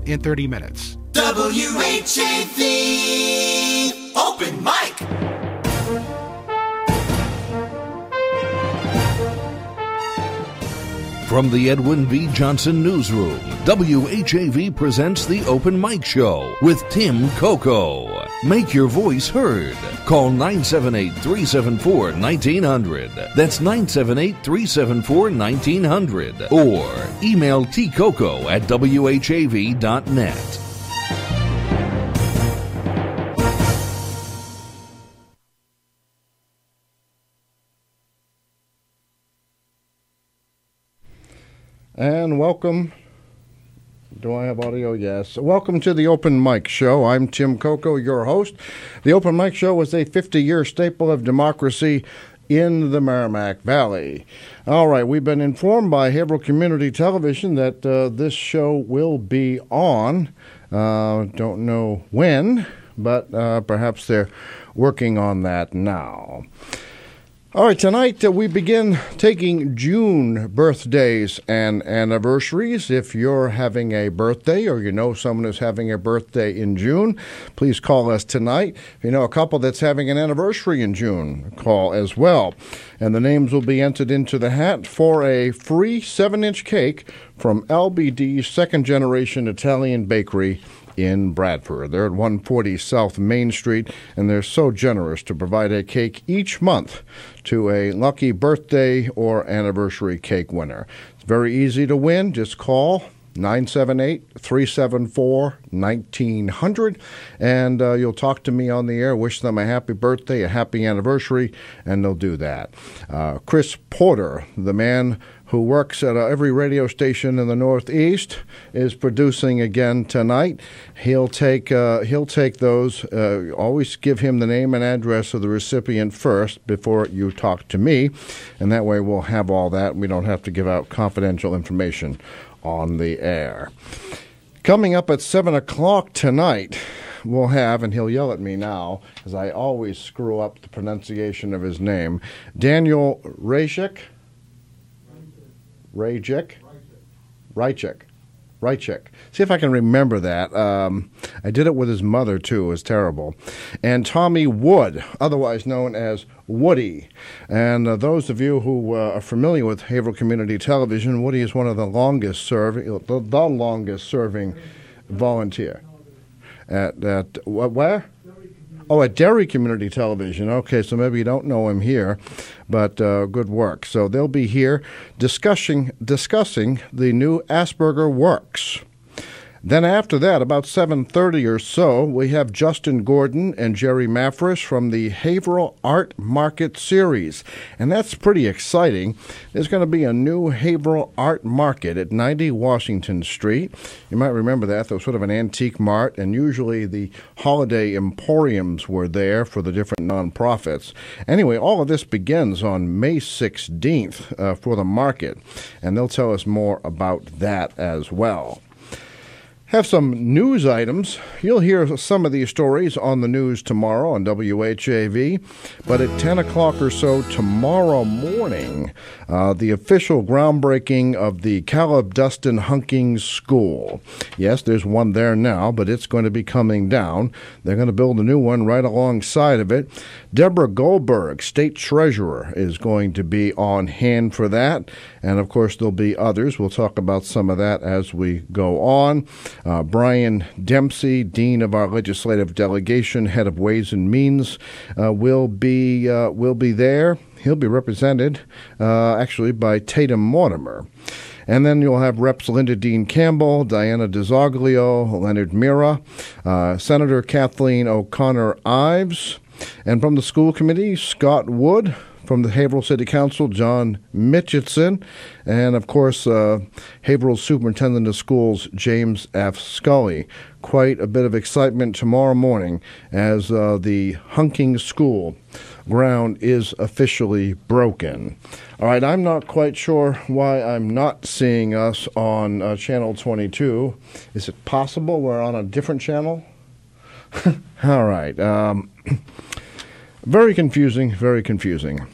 in 30 minutes. WHAV Open Mic. From the Edwin V. Johnson Newsroom, WHAV presents the Open Mic Show with Tim Coco. Make your voice heard. Call 978-374-1900. That's 978-374-1900. Or email tcoco@whav.net. And welcome. Do I have audio? Yes. Welcome to the Open Mic Show. I'm Tim Coco, your host. The Open Mic Show is a 50-year staple of democracy in the Merrimack Valley. All right, we've been informed by Haverhill Community Television that this show will be on. Don't know when, but perhaps they're working on that now. All right, tonight we begin taking June birthdays and anniversaries. If you're having a birthday or you know someone who's having a birthday in June, please call us tonight. If you know a couple that's having an anniversary in June, call as well. And the names will be entered into the hat for a free 7-inch cake from LBD's Second Generation Italian Bakery in Bradford. They're at 140 South Main Street, and they're so generous to provide a cake each month to a lucky birthday or anniversary cake winner. It's very easy to win. Just call 978-374-1900, and you'll talk to me on the air, wish them a happy birthday, a happy anniversary, and they'll do that. Chris Porter, the man who works at every radio station in the Northeast, is producing again tonight. He'll take those. Always give him the name and address of the recipient first before you talk to me, and that way we'll have all that, and we don't have to give out confidential information on the air. Coming up at 7 o'clock tonight, we'll have, and he'll yell at me now, as I always screw up the pronunciation of his name, Daniel Rajczyk. See if I can remember that. I did it with his mother, too. It was terrible. And Tommy Wood, otherwise known as Woody. And those of you who are familiar with Haverhill Community Television, Woody is one of the longest serving volunteer. At where? Oh, at Gerrie Community Television. Okay, so maybe you don't know him here, but good work. So they'll be here discussing the new Asperger works. Then after that, about 7:30 or so, we have Justin Gordon and Gerrie Maffris from the Haverhill Art Market Series. And that's pretty exciting. There's going to be a new Haverhill Art Market at 90 Washington Street. You might remember that. There was sort of an antique mart, and usually the holiday emporiums were there for the different nonprofits. Anyway, all of this begins on May 16th for the market, and they'll tell us more about that as well. Have some news items. You'll hear some of these stories on the news tomorrow on WHAV, but at 10 o'clock or so tomorrow morning, the official groundbreaking of the Caleb Dustin Hunking School. Yes, there's one there now, but it's going to be coming down. They're going to build a new one right alongside of it. Deborah Goldberg, State Treasurer, is going to be on hand for that, and of course there'll be others. We'll talk about some of that as we go on. Brian Dempsey, Dean of our Legislative Delegation, Head of Ways and Means, will be there. He'll be represented, actually, by Tatum Mortimer. And then you'll have Reps Linda Dean Campbell, Diana DeZoglio, Leonard Mira, Senator Kathleen O'Connor Ives, and from the school committee, Scott Wood. From the Haverhill City Council, John Mitchison, and, of course, Haverhill Superintendent of Schools, James F. Scully. Quite a bit of excitement tomorrow morning as the Hunking School ground is officially broken. All right, I'm not quite sure why I'm not seeing us on Channel 22. Is it possible we're on a different channel? All right. Very confusing, very confusing.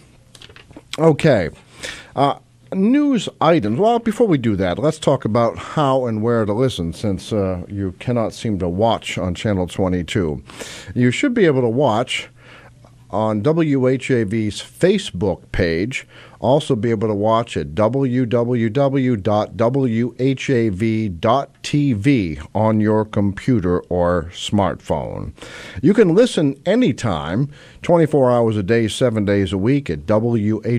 Okay. news items. Well, before we do that, let's talk about how and where to listen, since you cannot seem to watch on Channel 22. You should be able to watch on WHAV's Facebook page. Also be able to watch at www.whav.tv on your computer or smartphone. You can listen anytime, 24 hours a day, 7 days a week at whav.net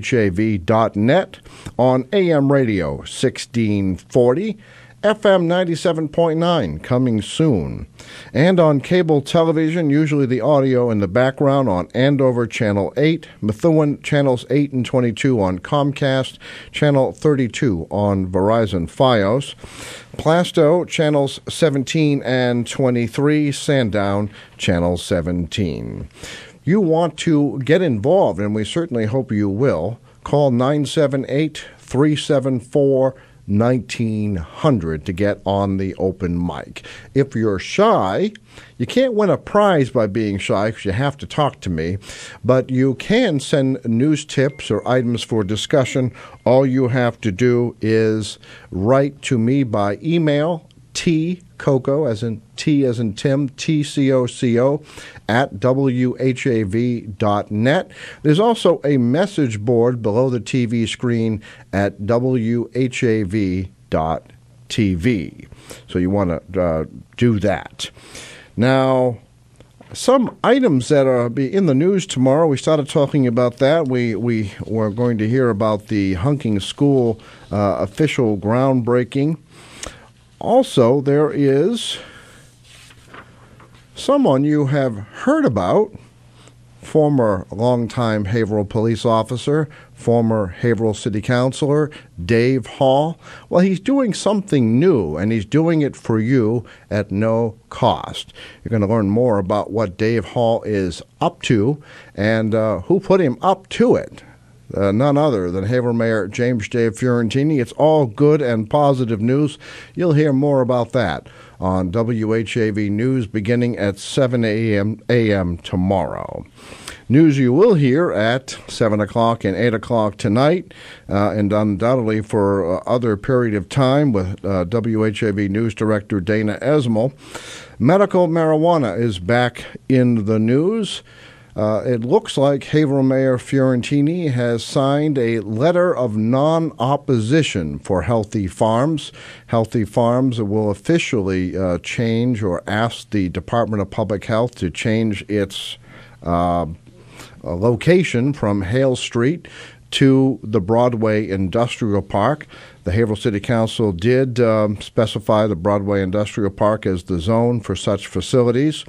on AM radio 1640, FM 97.9 coming soon. And on cable television, usually the audio in the background on Andover Channel 8, Methuen Channels 8 and 22 on Comcast, Channel 32 on Verizon Fios, Plasto Channels 17 and 23, Sandown Channel 17. You want to get involved, and we certainly hope you will, call 978-374 1900 to get on the open mic. If you're shy, you can't win a prize by being shy because you have to talk to me, but you can send news tips or items for discussion. All you have to do is write to me by email, TCOCO, as in T as in Tim, TCOCO, at WHAV.net. There's also a message board below the TV screen at WHAV.tv. So you want to do that. Now, some items that are be in the news tomorrow, we started talking about that. We were going to hear about the Hunking School official groundbreaking. Also, there is someone you have heard about, former longtime Haverhill police officer, former Haverhill city councilor, Dave Hall. Well, he's doing something new, and he's doing it for you at no cost. You're going to learn more about what Dave Hall is up to and who put him up to it. None other than Haverhill Mayor James J. Fiorentini. It's all good and positive news. You'll hear more about that on WHAV News beginning at 7 a.m. tomorrow. News you will hear at 7 o'clock and 8 o'clock tonight, and undoubtedly for other period of time with WHAV News Director Dana Esmel. Medical marijuana is back in the news. It looks like Haverhill Mayor Fiorentini has signed a letter of non-opposition for Healthy Farms. Healthy Farms will officially change or ask the Department of Public Health to change its location from Hale Street to the Broadway Industrial Park. The Haverhill City Council did specify the Broadway Industrial Park as the zone for such facilities.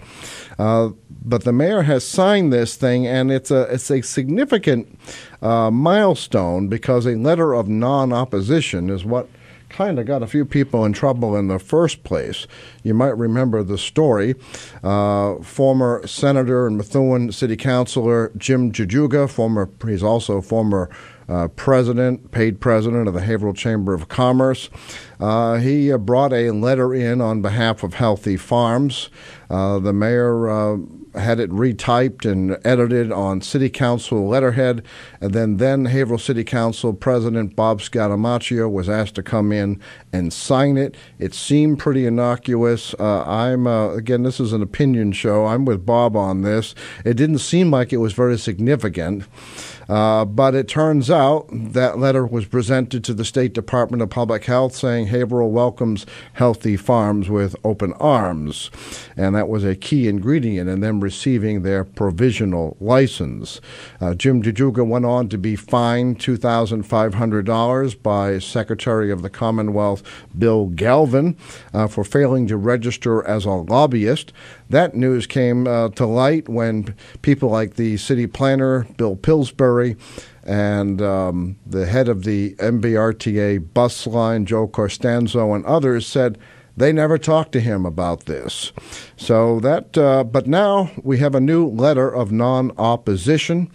But the mayor has signed this thing, and it's a significant milestone because a letter of non-opposition is what kind of got a few people in trouble in the first place. You might remember the story. Former Senator and Methuen City Councilor Jim Jajuga, he's also former paid president of the Haverhill Chamber of Commerce. He brought a letter in on behalf of Healthy Farms. The mayor had it retyped and edited on City Council letterhead, and then Haverhill City Council President Bob Scatamaccio was asked to come in and sign it. It seemed pretty innocuous. Again, this is an opinion show. I'm with Bob on this. It didn't seem like it was very significant. But it turns out that letter was presented to the State Department of Public Health saying Haverhill welcomes Healthy Farms with open arms. And that was a key ingredient in them receiving their provisional license. Jim Jajuga went on to be fined $2,500 by Secretary of the Commonwealth Bill Galvin for failing to register as a lobbyist. That news came to light when people like the city planner, Bill Pillsbury, and the head of the MVRTA bus line, Joe Costanzo, and others said they never talked to him about this. So but now we have a new letter of non-opposition.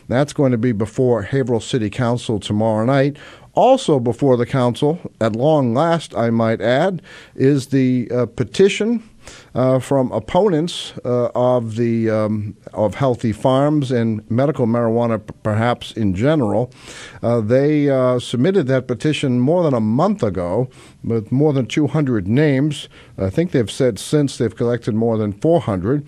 That's going to be before Haverhill City Council tomorrow night. Also before the council, at long last, I might add, is the petition from opponents of healthy farms and medical marijuana, perhaps in general. They submitted that petition more than a month ago with more than 200 names. I think they've said since they've collected more than 400.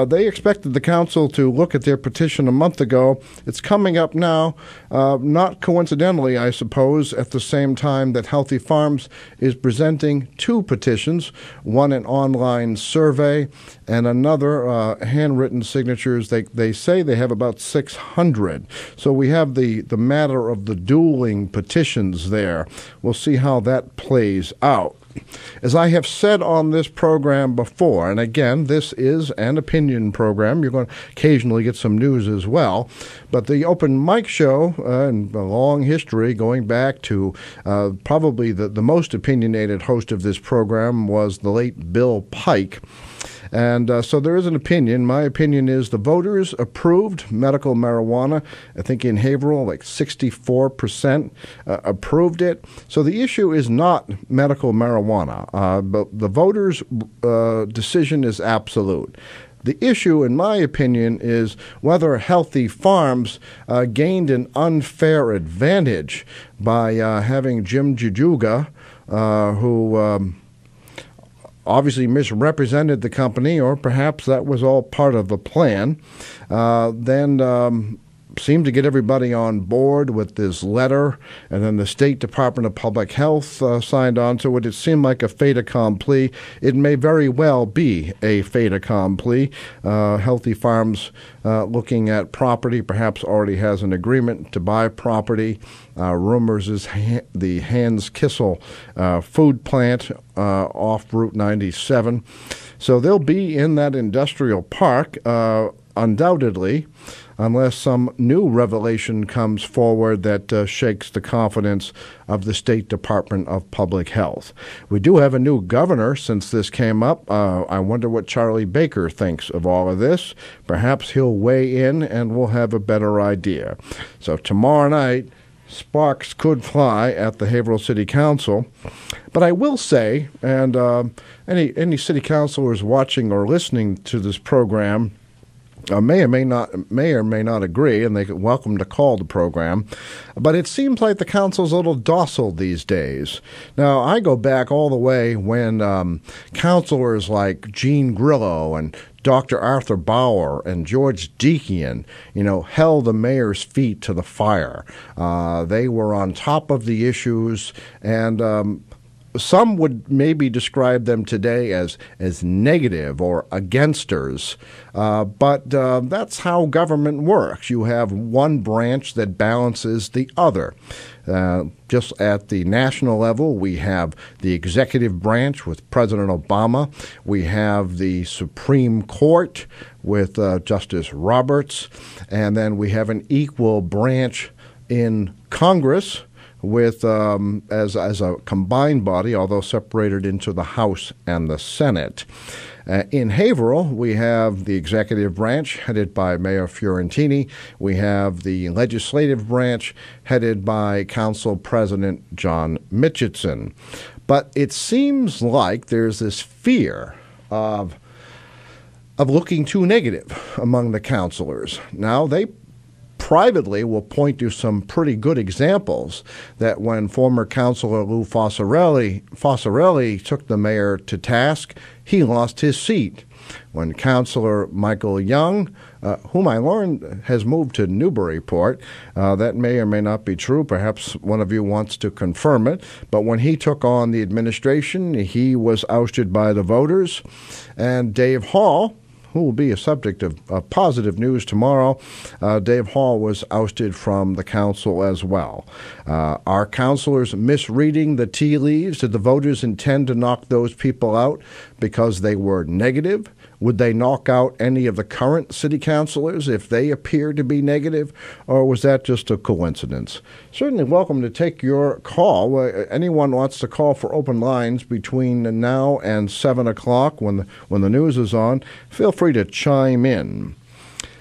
They expected the council to look at their petition a month ago. It's coming up now, not coincidentally, I suppose, at the same time that Healthy Farms is presenting two petitions, one an online survey and another handwritten signatures. They say they have about 600. So we have the matter of the dueling petitions there. We'll see how that plays out. As I have said on this program before, and again, this is an opinion program. You're going to occasionally get some news as well. But the open mic show, and a long history going back to probably the most opinionated host of this program was the late Bill Pike. And so there is an opinion. My opinion is the voters approved medical marijuana. I think in Haverhill, like 64% approved it. So the issue is not medical marijuana, but the voters' decision is absolute. The issue, in my opinion, is whether Healthy Farms gained an unfair advantage by having Jim Jajuga, who obviously misrepresented the company, or perhaps that was all part of the plan, then seemed to get everybody on board with this letter, and then the State Department of Public Health signed on to it. It seemed like a fait accompli. It may very well be a fait accompli. Healthy Farms, looking at property, perhaps already has an agreement to buy property. Rumors is the Hans Kissel food plant off Route 97. So they'll be in that industrial park, undoubtedly, unless some new revelation comes forward that shakes the confidence of the State Department of Public Health. We do have a new governor since this came up. I wonder what Charlie Baker thinks of all of this. Perhaps he'll weigh in and we'll have a better idea. So tomorrow night, sparks could fly at the Haverhill City Council. But I will say, and any city councilors watching or listening to this program may or may not agree, and they're welcome to call the program. But it seems like the council's a little docile these days. Now, I go back all the way when councilors like Gene Grillo and Dr. Arthur Bauer and George Deakian, held the mayor's feet to the fire. They were on top of the issues, and some would maybe describe them today as negative or againsters, but that's how government works. You have one branch that balances the other. Just at the national level, we have the executive branch with President Obama. We have the Supreme Court with Justice Roberts. And then we have an equal branch in Congress with as a combined body, although separated into the House and the Senate. In Haverhill, we have the executive branch headed by Mayor Fiorentini. We have the legislative branch headed by Council President John Mitchison. But it seems like there's this fear of looking too negative among the councilors. Now, they privately will point to some pretty good examples that when former councilor Lou Fossarelli took the mayor to task, he lost his seat. When Councilor Michael Young, whom I learned has moved to Newburyport, that may or may not be true. Perhaps one of you wants to confirm it. But when he took on the administration, he was ousted by the voters. And Dave Hall, who will be a subject of positive news tomorrow, Dave Hall was ousted from the council as well. Are councilors misreading the tea leaves? Did the voters intend to knock those people out because they were negative? Would they knock out any of the current city councilors if they appear to be negative, or was that just a coincidence? Certainly welcome to take your call. Anyone wants to call for open lines between now and 7 o'clock when the news is on, feel free to chime in.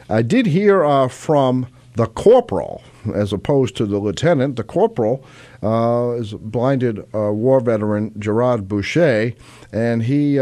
I did hear from the corporal, as opposed to the lieutenant. The corporal is blinded war veteran Gerard Boucher, and he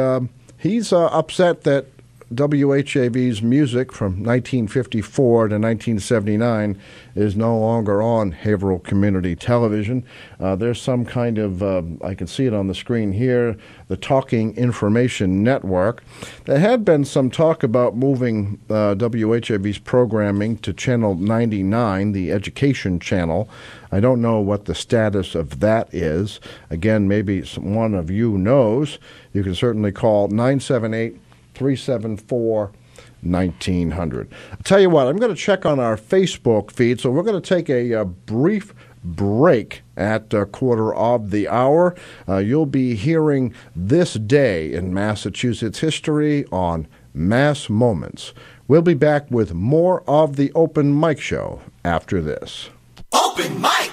He's upset that WHAV's music from 1954 to 1979 is no longer on Haverhill Community Television. There's some kind of, I can see it on the screen here, the Talking Information Network. There had been some talk about moving WHAV's programming to Channel 99, the education channel. I don't know what the status of that is. Again, maybe one of you knows. You can certainly call 978-374-1900. I'll tell you what, I'm going to check on our Facebook feed, so we're going to take a brief break at a quarter of the hour. You'll be hearing This Day in Massachusetts History on Mass Moments. We'll be back with more of the Open Mic Show after this. Open Mic!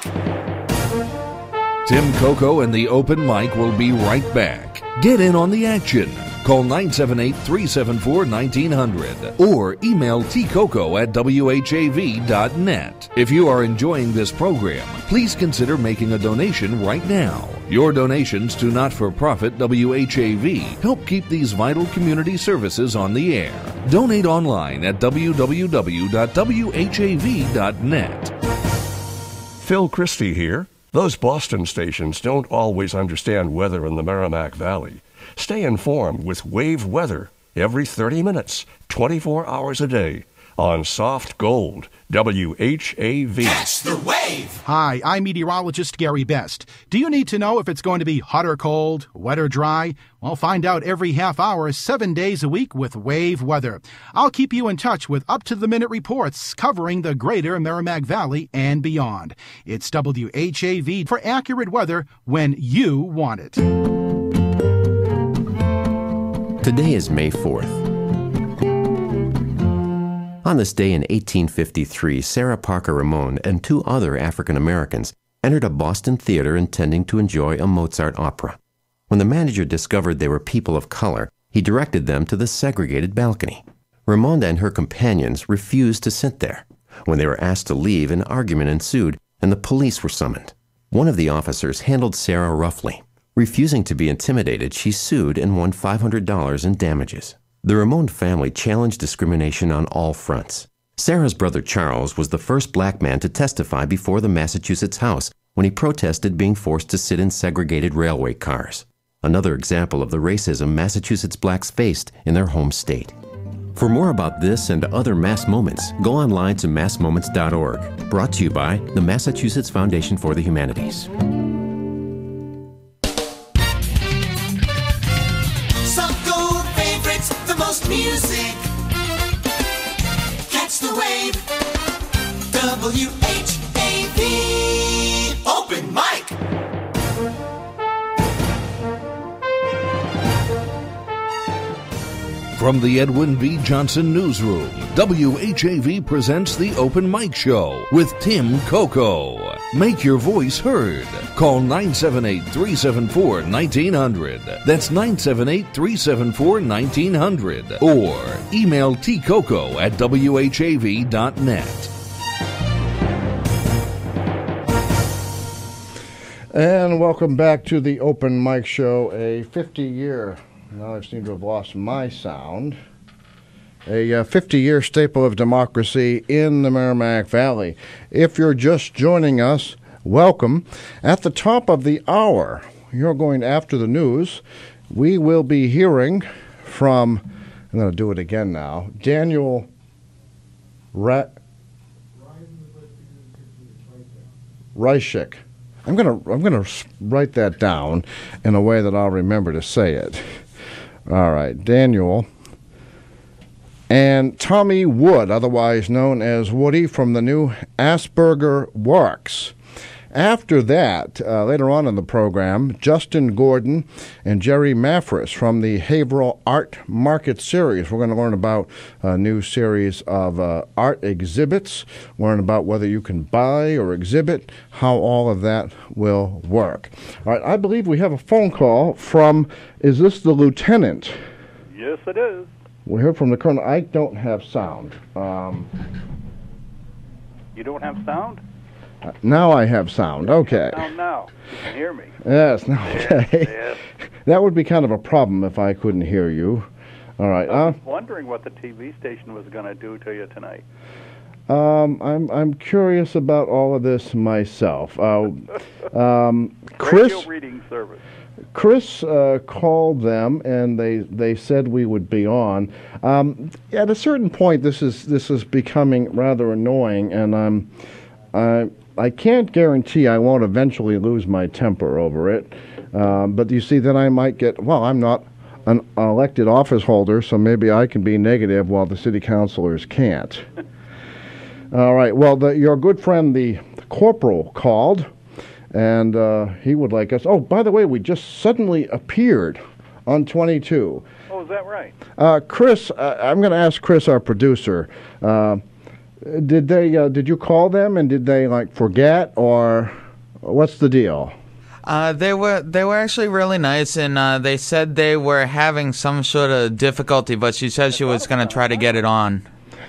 Tim Coco and the Open Mic will be right back. Get in on the action. Call 978-374-1900 or email tcoco@whav.net. If you are enjoying this program, please consider making a donation right now. Your donations to not-for-profit WHAV help keep these vital community services on the air. Donate online at www.whav.net. Phil Christie here. Those Boston stations don't always understand weather in the Merrimack Valley. Stay informed with Wave Weather every 30 minutes, 24 hours a day on Soft Gold, WHAV. Catch the wave! Hi, I'm meteorologist Gerrie Best. Do you need to know if it's going to be hot or cold, wet or dry? Well, find out every half hour, 7 days a week with Wave Weather. I'll keep you in touch with up-to-the-minute reports covering the greater Merrimack Valley and beyond. It's WHAV for accurate weather when you want it. Today is May 4th. On this day in 1853, Sarah Parker Ramon and two other African Americans entered a Boston theater intending to enjoy a Mozart opera. When the manager discovered they were people of color, he directed them to the segregated balcony. Ramon and her companions refused to sit there. When they were asked to leave, an argument ensued, and the police were summoned. One of the officers handled Sarah roughly. Refusing to be intimidated, she sued and won $500 in damages. The Ramon family challenged discrimination on all fronts. Sarah's brother Charles was the first black man to testify before the Massachusetts House when he protested being forced to sit in segregated railway cars. Another example of the racism Massachusetts blacks faced in their home state. For more about this and other mass moments, go online to massmoments.org. Brought to you by the Massachusetts Foundation for the Humanities. Music. Catch the wave. WHAV. Open Mic. From the Edwin V. Johnson Newsroom, WHAV presents the Open Mic Show with Tim Coco. Make your voice heard. Call 978-374-1900. That's 978-374-1900. Or email tcoco@whav.net. And welcome back to the Open Mic Show, a 50-year... Now I seem to have lost my sound. A 50-year staple of democracy in the Merrimack Valley. If you're just joining us, welcome. At the top of the hour, you're going after the news. We will be hearing from, I'm going to do it again now, Daniel Rajczyk. I'm going to write that down in a way that I'll remember to say it. All right, Daniel and Tommy Wood, otherwise known as Woody from the new Asperger Works. After that, later on in the program, Justin Gordon and Gerrie Maffris from the Haverhill Art Market Series. We're going to learn about a new series of art exhibits, learn about whether you can buy or exhibit, how all of that will work. All right, I believe we have a phone call from, is this the lieutenant? Yes, it is. We heard from the colonel. I don't have sound. You don't have sound? Now I have sound. Okay. Now. You can hear me. Yes. Okay. Yes. That would be kind of a problem if I couldn't hear you. All right. I was wondering what the TV station was going to do to you tonight. I'm curious about all of this myself. Radio reading service. Chris called them, and they said we would be on. At a certain point, this is becoming rather annoying, and I can't guarantee I won't eventually lose my temper over it. But you see, then I might get, well, I'm not an elected office holder, so maybe I can be negative while the city councilors can't. All right. Well, your good friend, the corporal, called, and he would like us. Oh, by the way, we just suddenly appeared on 22. Oh, is that right? Chris, I'm going to ask Chris, our producer. Did you call them, and did they forget, or what's the deal? They were actually really nice, and they said they were having some sort of difficulty, but she said she was going to try to get it on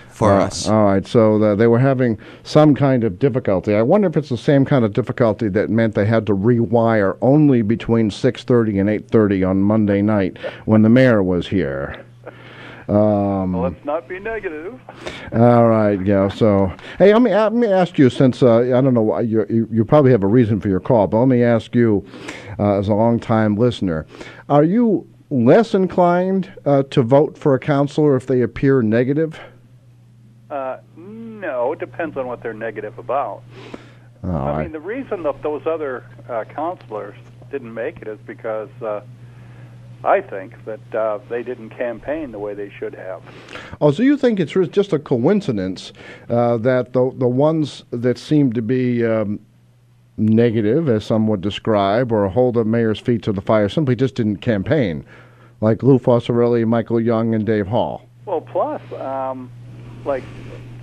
for us. All right, so they were having some kind of difficulty. I wonder if it's the same kind of difficulty that meant they had to rewire only between 6:30 and 8:30 on Monday night when the mayor was here. Well, let's not be negative. All right, yeah. So, hey, let me ask you, since I don't know why you probably have a reason for your call, but let me ask you, as a long-time listener, are you less inclined to vote for a counselor if they appear negative? No, it depends on what they're negative about. I mean, the reason that those other counselors didn't make it is because I think that they didn't campaign the way they should have. Oh, so you think it's just a coincidence that the ones that seem to be negative, as some would describe, or hold the mayor's feet to the fire, simply just didn't campaign, like Lou Fossarelli, Michael Young, and Dave Hall? Well, plus,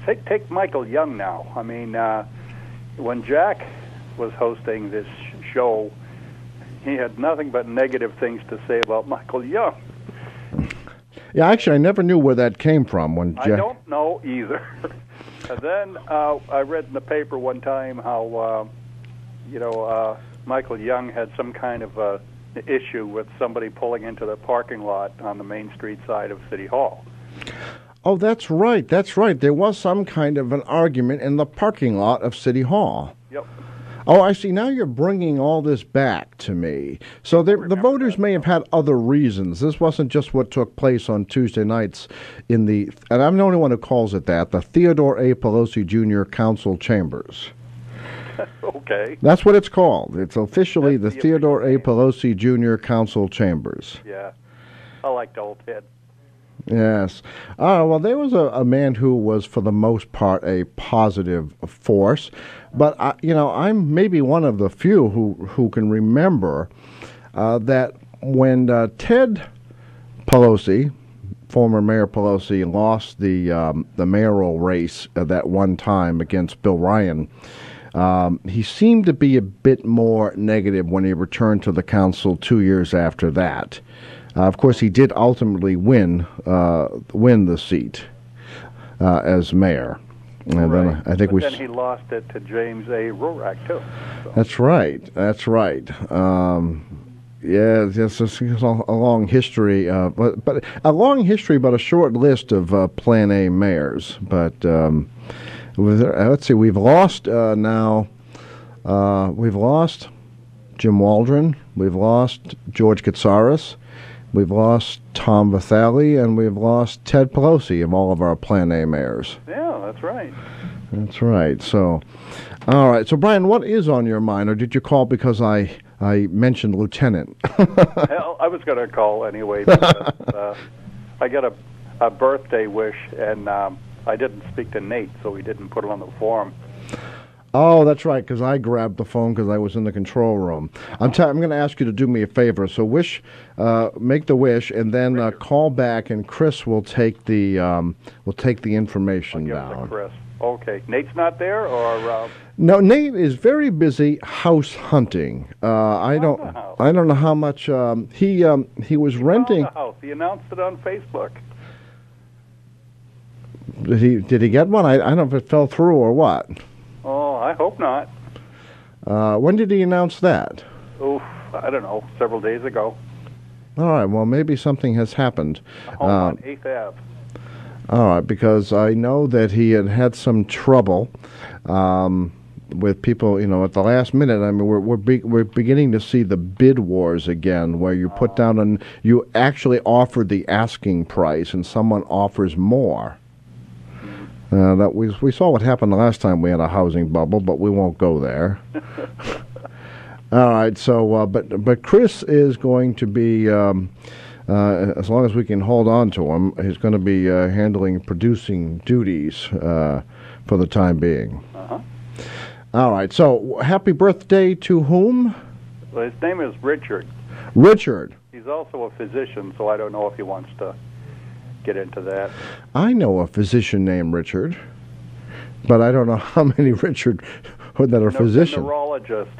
take Michael Young now. I mean, when Jack was hosting this show, he had nothing but negative things to say about Michael Young. Yeah, actually, I never knew where that came from. I don't know either. And then I read in the paper one time how, Michael Young had some kind of issue with somebody pulling into the parking lot on the Main Street side of City Hall. Oh, that's right. That's right. There was some kind of an argument in the parking lot of City Hall. Yep. Oh, I see. Now you're bringing all this back to me. So the voters may have had other reasons. This wasn't just what took place on Tuesday nights and I'm the only one who calls it that, the Theodore A. Pelosi Jr. Council Chambers. Okay. That's what it's called. It's officially the Theodore A. Pelosi Jr. Council Chambers. Yeah. I like the old head. Yes. Well, there was a man who was, for the most part, a positive force. But, I'm maybe one of the few who can remember that when Ted Pelosi, former Mayor Pelosi, lost the mayoral race that one time against Bill Ryan, he seemed to be a bit more negative when he returned to the council 2 years after that. Of course, he did ultimately win the seat as mayor. And right. Then I think then he lost it to James A. Rorak, too. So. That's right. That's right. It's a long history, but a long history, but a short list of Plan A mayors. But let's see, we've lost now. We've lost Jim Waldron. We've lost George Katsaris. We've lost Tom Vitale, and we've lost Ted Pelosi of all of our Plan A mayors. Yeah, that's right. That's right. So, all right. So, Brian, what is on your mind, or did you call because I mentioned Lieutenant? Hell, I was going to call anyway because I got a birthday wish, and I didn't speak to Nate, so he didn't put it on the form. Oh, that's right, because I grabbed the phone because I was in the control room. I'm going to ask you to do me a favor. So make the wish, and then call back, and Chris will take the information down. I'll give it to Chris. Okay. Nate's not there, or no? Nate is very busy house hunting. I don't know how much he was renting. The house. He announced it on Facebook. Did he get one? I don't know if it fell through or what. Oh, I hope not. When did he announce that? Oh, I don't know, several days ago. All right, well, maybe something has happened. Home on 8th Ave. All right, because I know that he had some trouble with people, at the last minute. I mean, we're beginning to see the bid wars again, where you put down and you actually offer the asking price, and someone offers more. That we saw what happened the last time we had a housing bubble, but we won't go there. All right, so but Chris is going to be, as long as we can hold on to him, he's going to be handling producing duties for the time being. All right, so happy birthday to whom? Well, his name is Richard. Richard. He's also a physician, so I don't know if he wants to get into that. I know a physician named Richard, but I don't know how many Richard that are physicians. A neurologist.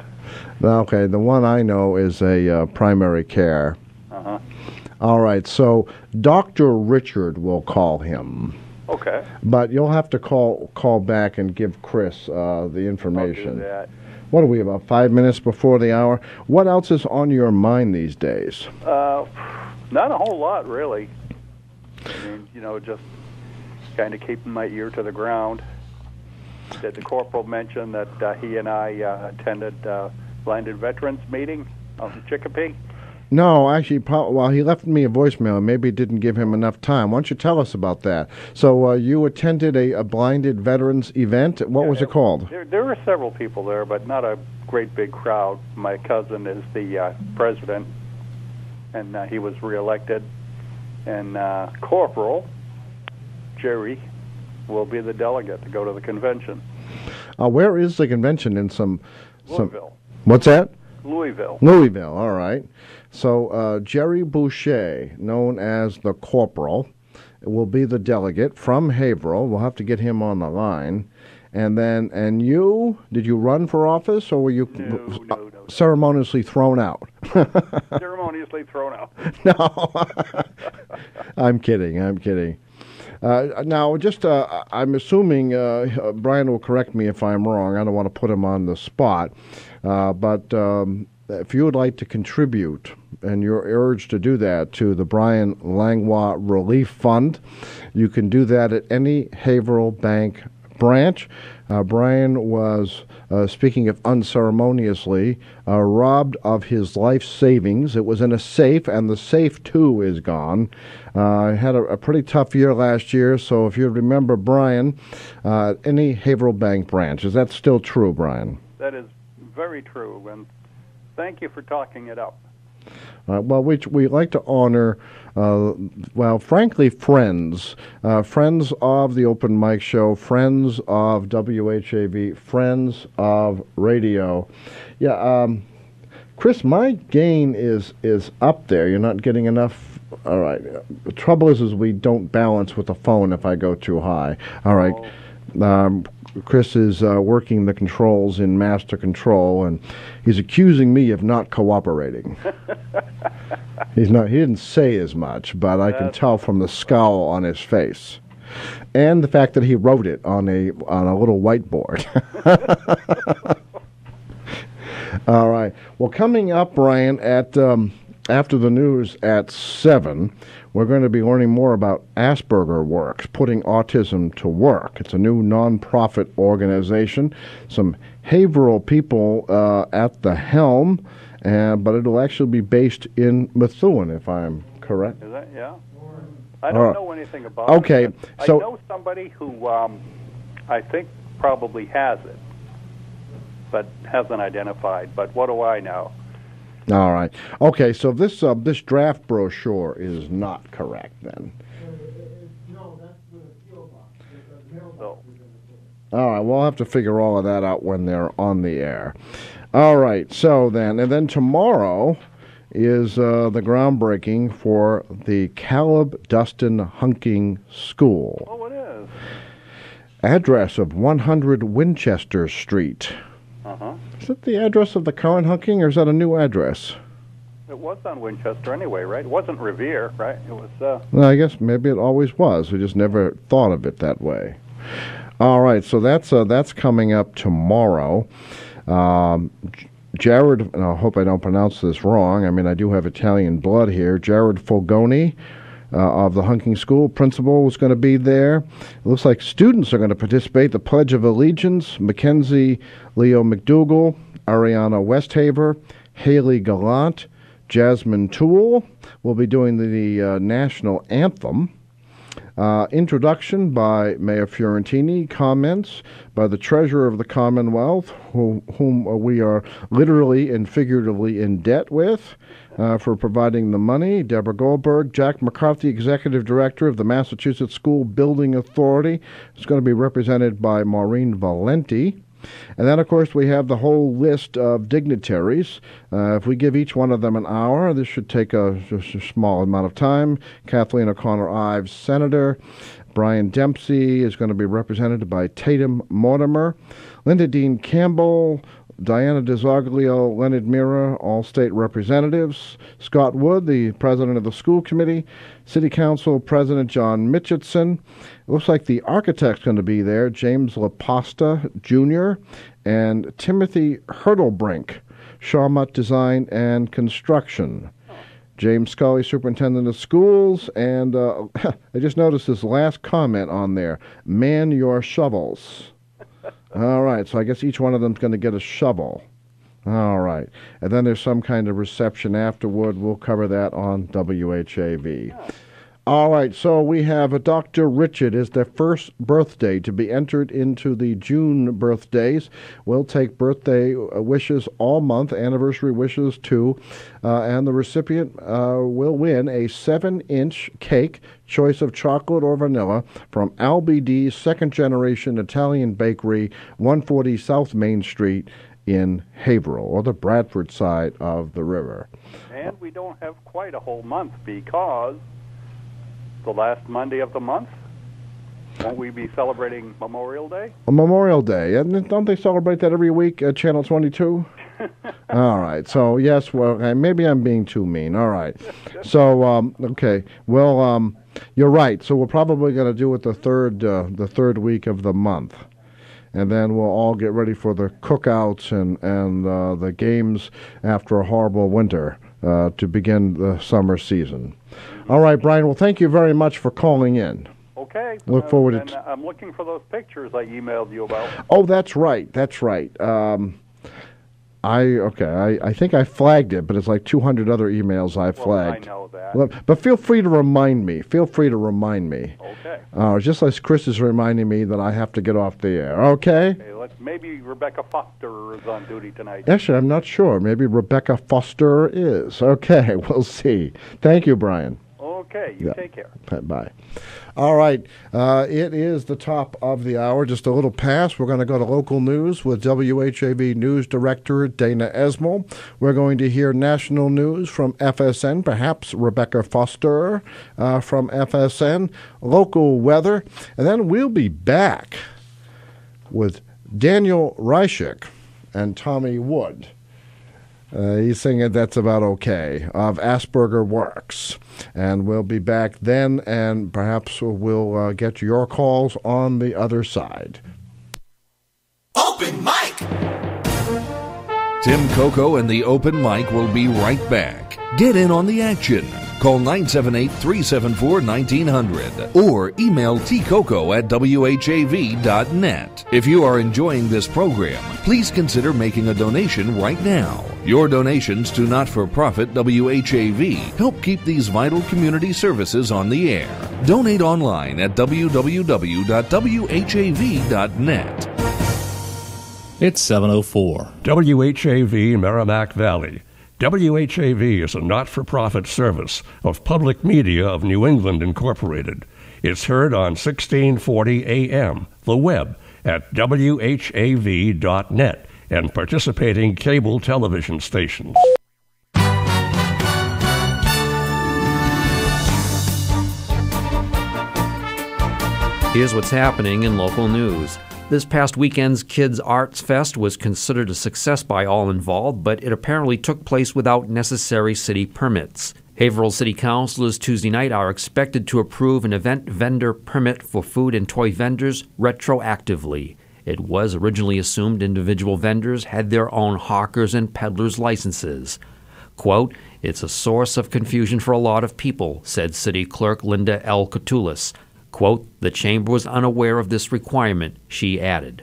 Okay, the one I know is a primary care. All right, so Dr. Richard, we'll call him. Okay. But you'll have to call back and give Chris the information. I'll do that. What are we, about 5 minutes before the hour? What else is on your mind these days? Not a whole lot, really. I mean, just kind of keeping my ear to the ground. Did the corporal mention that he and I attended Blinded Veterans meeting of the Chicopee? No, actually, he left me a voicemail and maybe it didn't give him enough time. Why don't you tell us about that? So you attended a Blinded Veterans event. What was it called? There were several people there, but not a great big crowd. My cousin is the president, and he was reelected. And Corporal Gerrie will be the delegate to go to the convention. Where is the convention? In Louisville. What's that? Louisville. Louisville, all right. So Gerrie Boucher, known as the Corporal, will be the delegate from Haverhill. We'll have to get him on the line. And you, did you run for office, or were you No. ceremoniously thrown out? Ceremoniously thrown out. No. I'm kidding. Now, just I'm assuming Brian will correct me if I'm wrong. I don't want to put him on the spot. But if you would like to contribute, and you're urged to do that, to the Brian Langlois Relief Fund, you can do that at any Haverhill Bank branch. Brian was, speaking of unceremoniously, robbed of his life savings. It was in a safe, and the safe, too, is gone. Had a pretty tough year last year, so if you remember Brian, any Haverhill Bank branch. Is that still true, Brian? That is very true, and thank you for talking it up. Well, we like to honor, frankly, friends of the Open Mic Show, friends of WHAV, friends of radio. Yeah, Chris, my gain is up there. You're not getting enough. All right. The trouble is we don't balance with the phone if I go too high. All right. Chris is working the controls in master control, and he's accusing me of not cooperating. He didn't say as much, but I can tell from the scowl on his face, and the fact that he wrote it on a little whiteboard. All right. Well, coming up, Brian, at after the news at 7, we're going to be learning more about Asperger Works, putting autism to work. It's a new nonprofit organization. Some Haverhill people at the helm, but it'll actually be based in Methuen, if I'm correct. Is that, yeah? I don't know anything about it. Okay, so I know somebody who I think probably has it, but hasn't identified. But what do I know? All right. Okay, so this draft brochure is not correct then. No, that's the PO box. The mailbox is in the All right, we'll have to figure all of that out when they're on the air. All right, so then tomorrow is the groundbreaking for the Caleb Dustin Hunking School. Oh, it is. Address of 100 Winchester Street. Uh-huh. Is that the address of the current Hunking, or is that a new address? It was on Winchester anyway, right? It wasn't Revere, right? It was... Well, I guess maybe it always was. We just never thought of it that way. All right, so that's coming up tomorrow. Jared, and I hope I don't pronounce this wrong. I mean, I do have Italian blood here. Jared Fogoni of the Hunking School principal was going to be there. It looks like students are going to participate. The Pledge of Allegiance, Mackenzie Leo McDougall, Ariana Westhaver, Haley Gallant, Jasmine Toole will be doing the national anthem. Introduction by Mayor Fiorentini, comments by the Treasurer of the Commonwealth, whom we are literally and figuratively in debt with for providing the money, Deborah Goldberg. Jack McCarthy, Executive Director of the Massachusetts School Building Authority, is going to be represented by Maureen Valenti. And then, of course, we have the whole list of dignitaries. If we give each one of them an hour, this should take just a small amount of time. Kathleen O'Connor Ives, Senator. Brian Dempsey is going to be represented by Tatum Mortimer. Linda Dean Campbell, Diana DeZoglio, Leonard Mira, all state representatives. Scott Wood, the president of the school committee. City Council President John Mitchison. It looks like the architect's going to be there, James LaPosta Jr. and Timothy Hurdlebrink, Shawmut Design and Construction. James Scully, Superintendent of Schools, and I just noticed this last comment on there, man your shovels. All right, so I guess each one of them is going to get a shovel. All right. And then there's some kind of reception afterward. We'll cover that on WHAV. All right, so we have a Dr. Richard is their first birthday to be entered into the June birthdays. We'll take birthday wishes all month, anniversary wishes too, and the recipient will win a 7-inch cake, choice of chocolate or vanilla, from LBD's second-generation Italian bakery, 140 South Main Street in Haverhill, or the Bradford side of the river. And we don't have quite a whole month because the last Monday of the month, won't we be celebrating Memorial Day? Memorial Day. And don't they celebrate that every week at Channel 22? All right. So, yes, well, maybe I'm being too mean. All right. So, okay. Well, you're right. So we're probably going to do it the third week of the month. And then we'll all get ready for the cookouts and the games after a horrible winter to begin the summer season. All right, Brian. Well, thank you very much for calling in. Okay. Look forward to. I'm looking for those pictures I emailed you about. Oh, that's right. That's right. I think I flagged it, but it's like 200 other emails I flagged. Well, I know that. But feel free to remind me. Okay. Just like Chris is reminding me that I have to get off the air. Okay? Maybe Rebecca Foster is on duty tonight. Actually, I'm not sure. Maybe Rebecca Foster is. Okay, we'll see. Thank you, Brian. Okay, you take care. Bye. All right, it is the top of the hour, just a little past. We're going to go to local news with WHAV News Director Dana Esmel. We're going to hear national news from FSN, perhaps Rebecca Foster from FSN, local weather, and then we'll be back with Daniel Rajczyk and Tommy Wood. He's singing That's About Okay of Asperger Works. And we'll be back then, and perhaps we'll get your calls on the other side. Open mic! Tim Coco and the Open Mic will be right back. Get in on the action. Call 978-374-1900 or email tcoco@whav.net. If you are enjoying this program, please consider making a donation right now. Your donations to not-for-profit WHAV help keep these vital community services on the air. Donate online at www.whav.net. It's 7:04. WHAV Merrimack Valley. WHAV is a not-for-profit service of Public Media of New England Incorporated. It's heard on 1640 AM, the web, at whav.net, and participating cable television stations. Here's what's happening in local news. This past weekend's Kids Arts Fest was considered a success by all involved, but it apparently took place without necessary city permits. Haverhill City Councilors Tuesday night are expected to approve an event vendor permit for food and toy vendors retroactively. It was originally assumed individual vendors had their own hawkers and peddlers licenses. Quote, "It's a source of confusion for a lot of people," said City Clerk Linda L. Catullus. Quote, "The Chamber was unaware of this requirement," she added.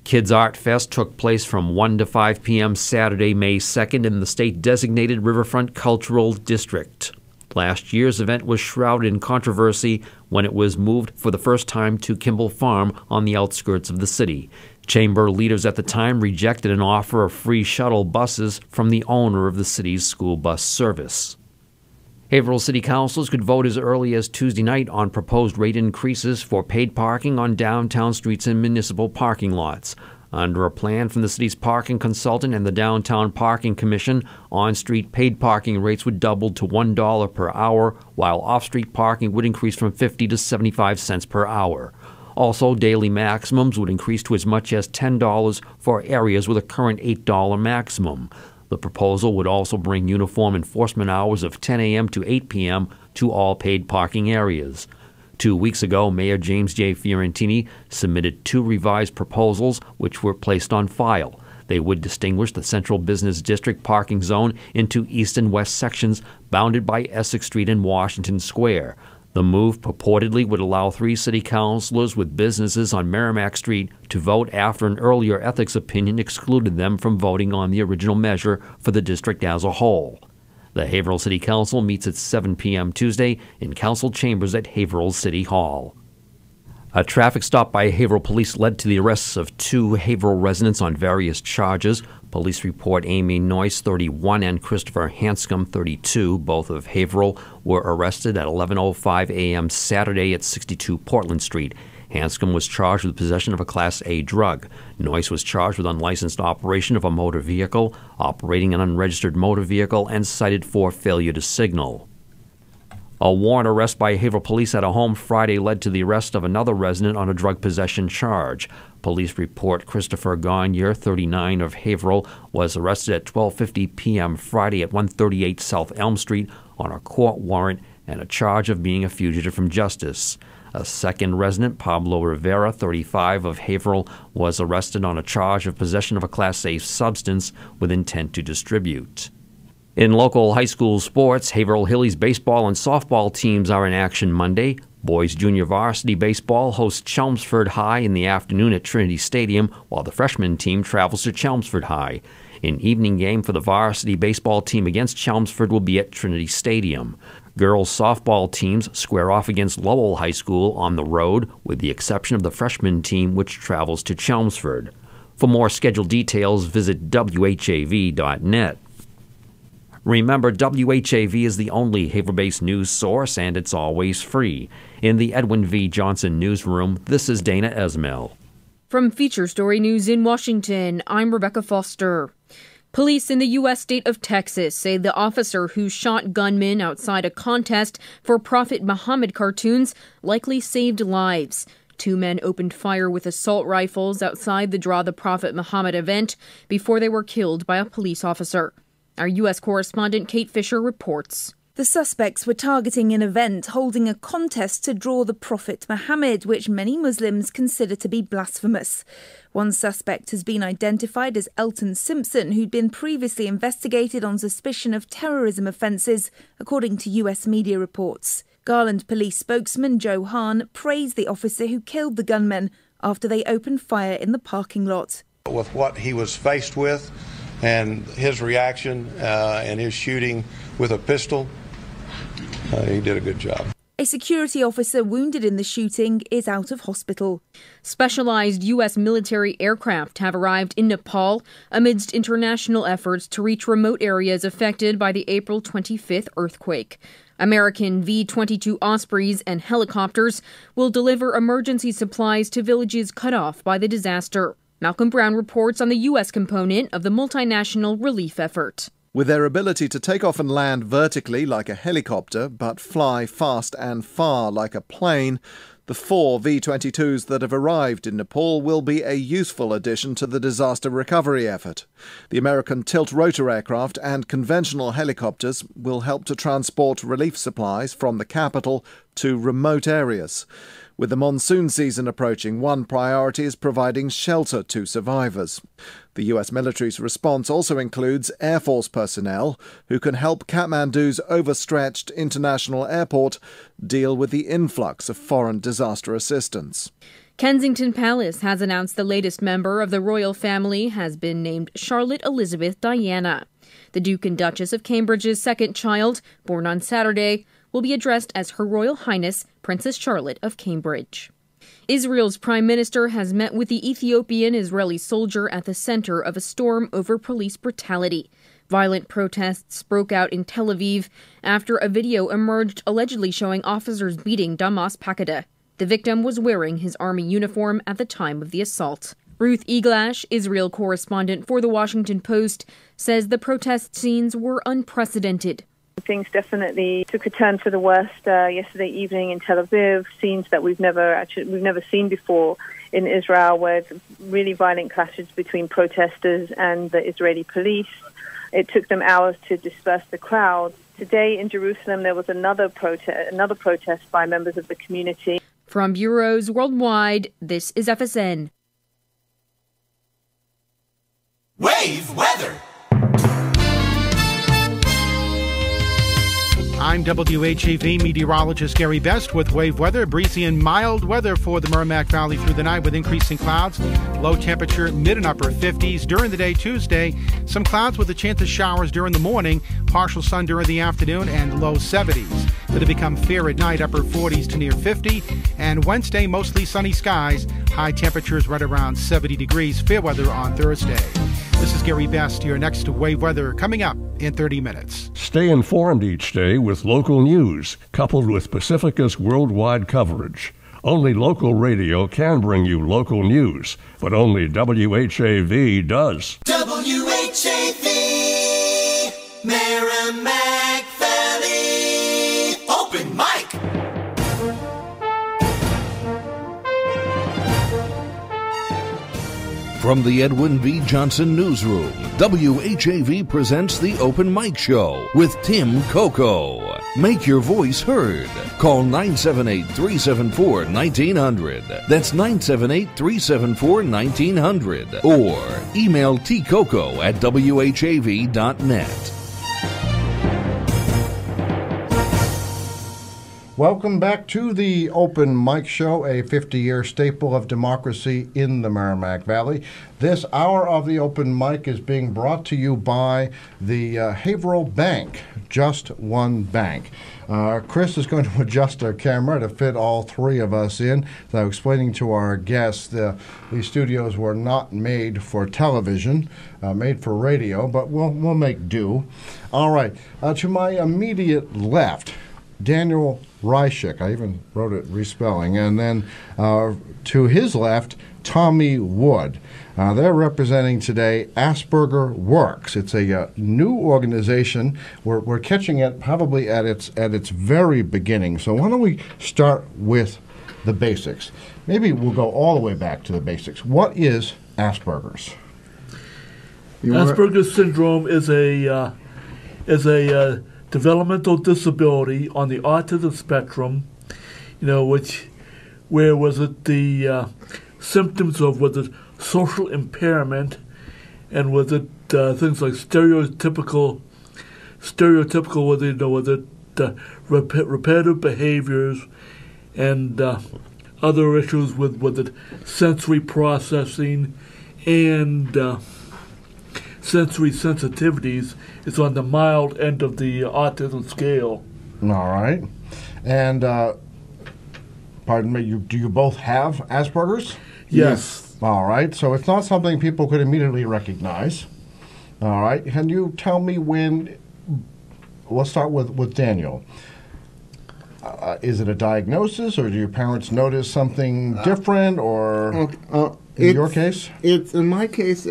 Kids Art Fest took place from 1 to 5 p.m. Saturday, May 2nd in the state-designated Riverfront Cultural District. Last year's event was shrouded in controversy when it was moved for the first time to Kimball Farm on the outskirts of the city. Chamber leaders at the time rejected an offer of free shuttle buses from the owner of the city's school bus service. Haverhill City Councilors could vote as early as Tuesday night on proposed rate increases for paid parking on downtown streets and municipal parking lots. Under a plan from the city's parking consultant and the Downtown Parking Commission, on-street paid parking rates would double to $1 per hour, while off-street parking would increase from 50 to 75 cents per hour. Also, daily maximums would increase to as much as $10 for areas with a current $8 maximum. The proposal would also bring uniform enforcement hours of 10 a.m. to 8 p.m. to all paid parking areas. 2 weeks ago, Mayor James J. Fiorentini submitted 2 revised proposals which were placed on file. They would distinguish the Central Business District parking zone into east and west sections bounded by Essex Street and Washington Square. The move purportedly would allow 3 city councilors with businesses on Merrimack Street to vote after an earlier ethics opinion excluded them from voting on the original measure for the district as a whole. The Haverhill City Council meets at 7 p.m. Tuesday in council chambers at Haverhill City Hall. A traffic stop by Haverhill Police led to the arrests of 2 Haverhill residents on various charges. Police report Amy Noyce, 31, and Christopher Hanscom, 32, both of Haverhill, were arrested at 11:05 a.m. Saturday at 62 Portland Street. Hanscom was charged with possession of a Class A drug. Noyce was charged with unlicensed operation of a motor vehicle, operating an unregistered motor vehicle, and cited for failure to signal. A warrant arrest by Haverhill Police at a home Friday led to the arrest of another resident on a drug possession charge. Police report Christopher Gagne, 39, of Haverhill, was arrested at 12:50 p.m. Friday at 138 South Elm Street on a court warrant and a charge of being a fugitive from justice. A second resident, Pablo Rivera, 35, of Haverhill, was arrested on a charge of possession of a Class A substance with intent to distribute. In local high school sports, Haverhill Hillies baseball and softball teams are in action Monday. Boys junior varsity baseball hosts Chelmsford High in the afternoon at Trinity Stadium, while the freshman team travels to Chelmsford High. An evening game for the varsity baseball team against Chelmsford will be at Trinity Stadium. Girls softball teams square off against Lowell High School on the road, with the exception of the freshman team, which travels to Chelmsford. For more schedule details, visit whav.net. Remember, WHAV is the only Haverhill-based news source, and it's always free. In the Edwin V. Johnson newsroom, this is Dana Esmel. From Feature Story News in Washington, I'm Rebecca Foster. Police in the U.S. state of Texas say the officer who shot gunmen outside a contest for Prophet Muhammad cartoons likely saved lives. 2 men opened fire with assault rifles outside the Draw the Prophet Muhammad event before they were killed by a police officer. Our U.S. correspondent Kate Fisher reports. The suspects were targeting an event holding a contest to draw the Prophet Muhammad, which many Muslims consider to be blasphemous. One suspect has been identified as Elton Simpson, who'd been previously investigated on suspicion of terrorism offences, according to U.S. media reports. Garland police spokesman Joe Hahn praised the officer who killed the gunmen after they opened fire in the parking lot. With what he was faced with and his reaction and his shooting with a pistol, he did a good job. A security officer wounded in the shooting is out of hospital. Specialized U.S. military aircraft have arrived in Nepal amidst international efforts to reach remote areas affected by the April 25th earthquake. American V-22 Ospreys and helicopters will deliver emergency supplies to villages cut off by the disaster. Malcolm Brown reports on the U.S. component of the multinational relief effort. With their ability to take off and land vertically like a helicopter, but fly fast and far like a plane, the 4 V-22s that have arrived in Nepal will be a useful addition to the disaster recovery effort. The American tilt-rotor aircraft and conventional helicopters will help to transport relief supplies from the capital to remote areas. With the monsoon season approaching, one priority is providing shelter to survivors. The US military's response also includes Air Force personnel who can help Kathmandu's overstretched international airport deal with the influx of foreign disaster assistance. Kensington Palace has announced the latest member of the royal family has been named Charlotte Elizabeth Diana. The Duke and Duchess of Cambridge's second child, born on Saturday, will be addressed as Her Royal Highness Princess Charlotte of Cambridge. Israel's prime minister has met with the Ethiopian-Israeli soldier at the center of a storm over police brutality. Violent protests broke out in Tel Aviv after a video emerged allegedly showing officers beating Damas Pakada. The victim was wearing his army uniform at the time of the assault. Ruth Eglash, Israel correspondent for The Washington Post, says the protest scenes were unprecedented. Things definitely took a turn for the worst yesterday evening in Tel Aviv, scenes that we've never seen before in Israel, where really violent clashes between protesters and the Israeli police. It took them hours to disperse the crowd. Today in Jerusalem there was another protest by members of the community. From bureaus worldwide, this is FSN. Wave weather. I'm WHAV meteorologist Gerrie Best with wave weather. Breezy and mild weather for the Merrimack Valley through the night with increasing clouds. Low temperature mid and upper 50s. During the day Tuesday, some clouds with a chance of showers during the morning, partial sun during the afternoon, and low 70s. It'll become fair at night, upper 40s to near 50. And Wednesday, mostly sunny skies. High temperatures right around 70 degrees. Fair weather on Thursday. This is Gerrie Best. Your next wave weather coming up in 30 minutes. Stay informed each day with local news, coupled with Pacifica's worldwide coverage. Only local radio can bring you local news, but only WHAV does. WHAV, Merrimack Valley, open mic. From the Edwin V. Johnson Newsroom, WHAV presents The Open Mic Show with Tim Coco. Make your voice heard. Call 978-374-1900. That's 978-374-1900. Or email tcoco@whav.net. Welcome back to the Open Mic Show, a 50-year staple of democracy in the Merrimack Valley. This hour of the Open Mic is being brought to you by the Haverhill Bank, Just One Bank. Chris is going to adjust our camera to fit all three of us in. As I was explaining to our guests, these studios were not made for television, made for radio, but we'll make do. All right, to my immediate left, Daniel Rajczyk. I even wrote it respelling. And then to his left, Tommy Wood. They're representing today Asperger Works. It's a new organization. We're catching it probably at its very beginning. So why don't we start with the basics? Maybe we'll go all the way back to the basics. What is Asperger's? Asperger's syndrome is a developmental disability on the autism spectrum, where was it the symptoms of was it social impairment, and was it things like stereotypical was it repetitive behaviors, and other issues with it sensory processing and sensory sensitivities. Is on the mild end of the autism scale. All right. And, pardon me, do you both have Asperger's? Yes. All right. So it's not something people could immediately recognize. All right. Can you tell me when, let's start with Daniel. Is it a diagnosis, or do your parents notice something different, or in your case? It's in my case,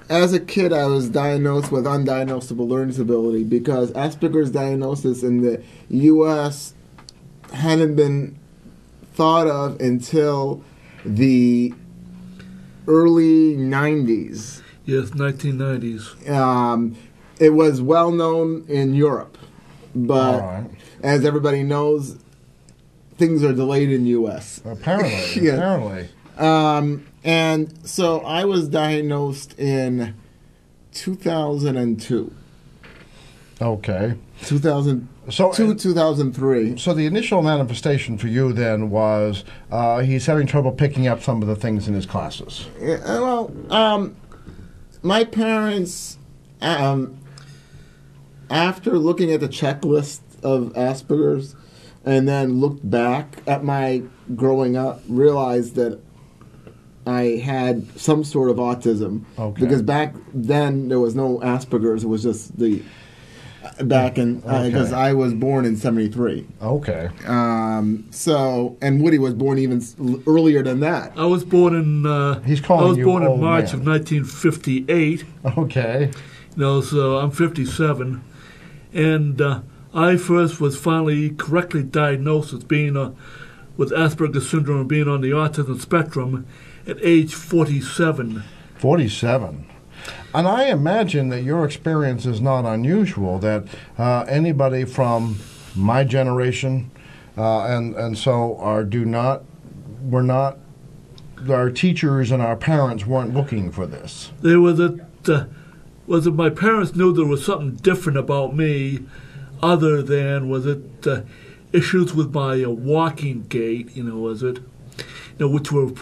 as a kid, I was diagnosed with undiagnosable learning disability because Asperger's diagnosis in the U.S. hadn't been thought of until the early 90s. Yes, 1990s. It was well known in Europe. but as everybody knows, things are delayed in the U.S. Apparently, Yeah. apparently. And so I was diagnosed in 2002. Okay. 2003. So the initial manifestation for you then was he's having trouble picking up some of the things in his classes. My parents, after looking at the checklist of Asperger's and then looked back at my growing up, realized that I had some sort of autism. Okay. Because back then there was no Asperger's, it was just the... Back in because I was born in '73. Okay. So and Woody was born even earlier than that. I was born in. He's calling I was you born in old March man. of 1958. Okay. So I'm 57, and I first was finally correctly diagnosed as being with Asperger syndrome and being on the autism spectrum at age 47. 47. And I imagine that your experience is not unusual, that anybody from my generation and so our teachers and our parents weren't looking for this. There was that my parents knew there was something different about me, other than issues with my walking gait, which were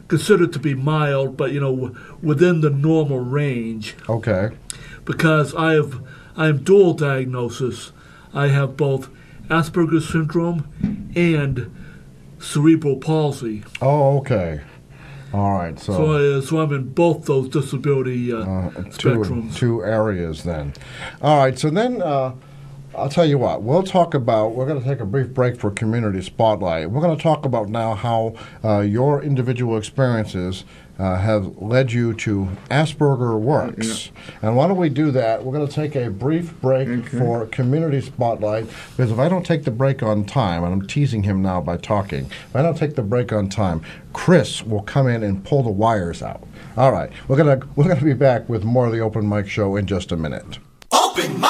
considered to be mild, but within the normal range. Okay. Because I am dual diagnosis. I have both Asperger's syndrome and cerebral palsy. Oh, okay. All right. So I'm in both those disability spectrums. Two areas then. All right. So then. I'll tell you what, we're going to take a brief break for Community Spotlight. We're going to talk about now how your individual experiences have led you to Asperger Works. Yeah. And why don't we do that? We're going to take a brief break for Community Spotlight, because if I don't take the break on time, and I'm teasing him now by talking, if I don't take the break on time, Chris will come in and pull the wires out. All right, we're going to be back with more of the Open Mic Show in just a minute. Open Mic!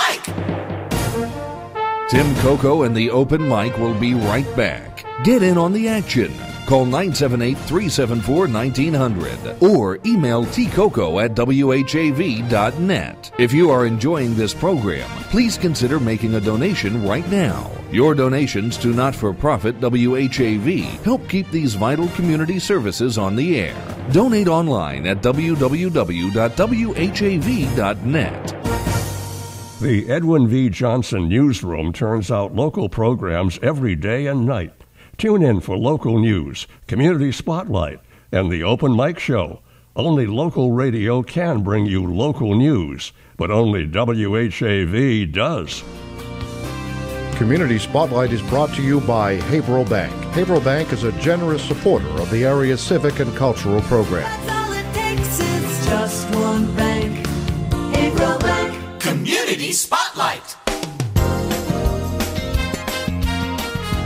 Tim Coco and the Open Mic will be right back. Get in on the action. Call 978-374-1900 or email tcoco@whav.net. If you are enjoying this program, please consider making a donation right now. Your donations to not-for-profit WHAV help keep these vital community services on the air. Donate online at www.whav.net. The Edwin V. Johnson Newsroom turns out local programs every day and night. Tune in for local news, Community Spotlight, and the Open Mic Show. Only local radio can bring you local news, but only WHAV does. Community Spotlight is brought to you by Haverhill Bank. Haverhill Bank is a generous supporter of the area's civic and cultural programs. That's all it takes, it's just one bank. Haverhill Bank. Community Spotlight.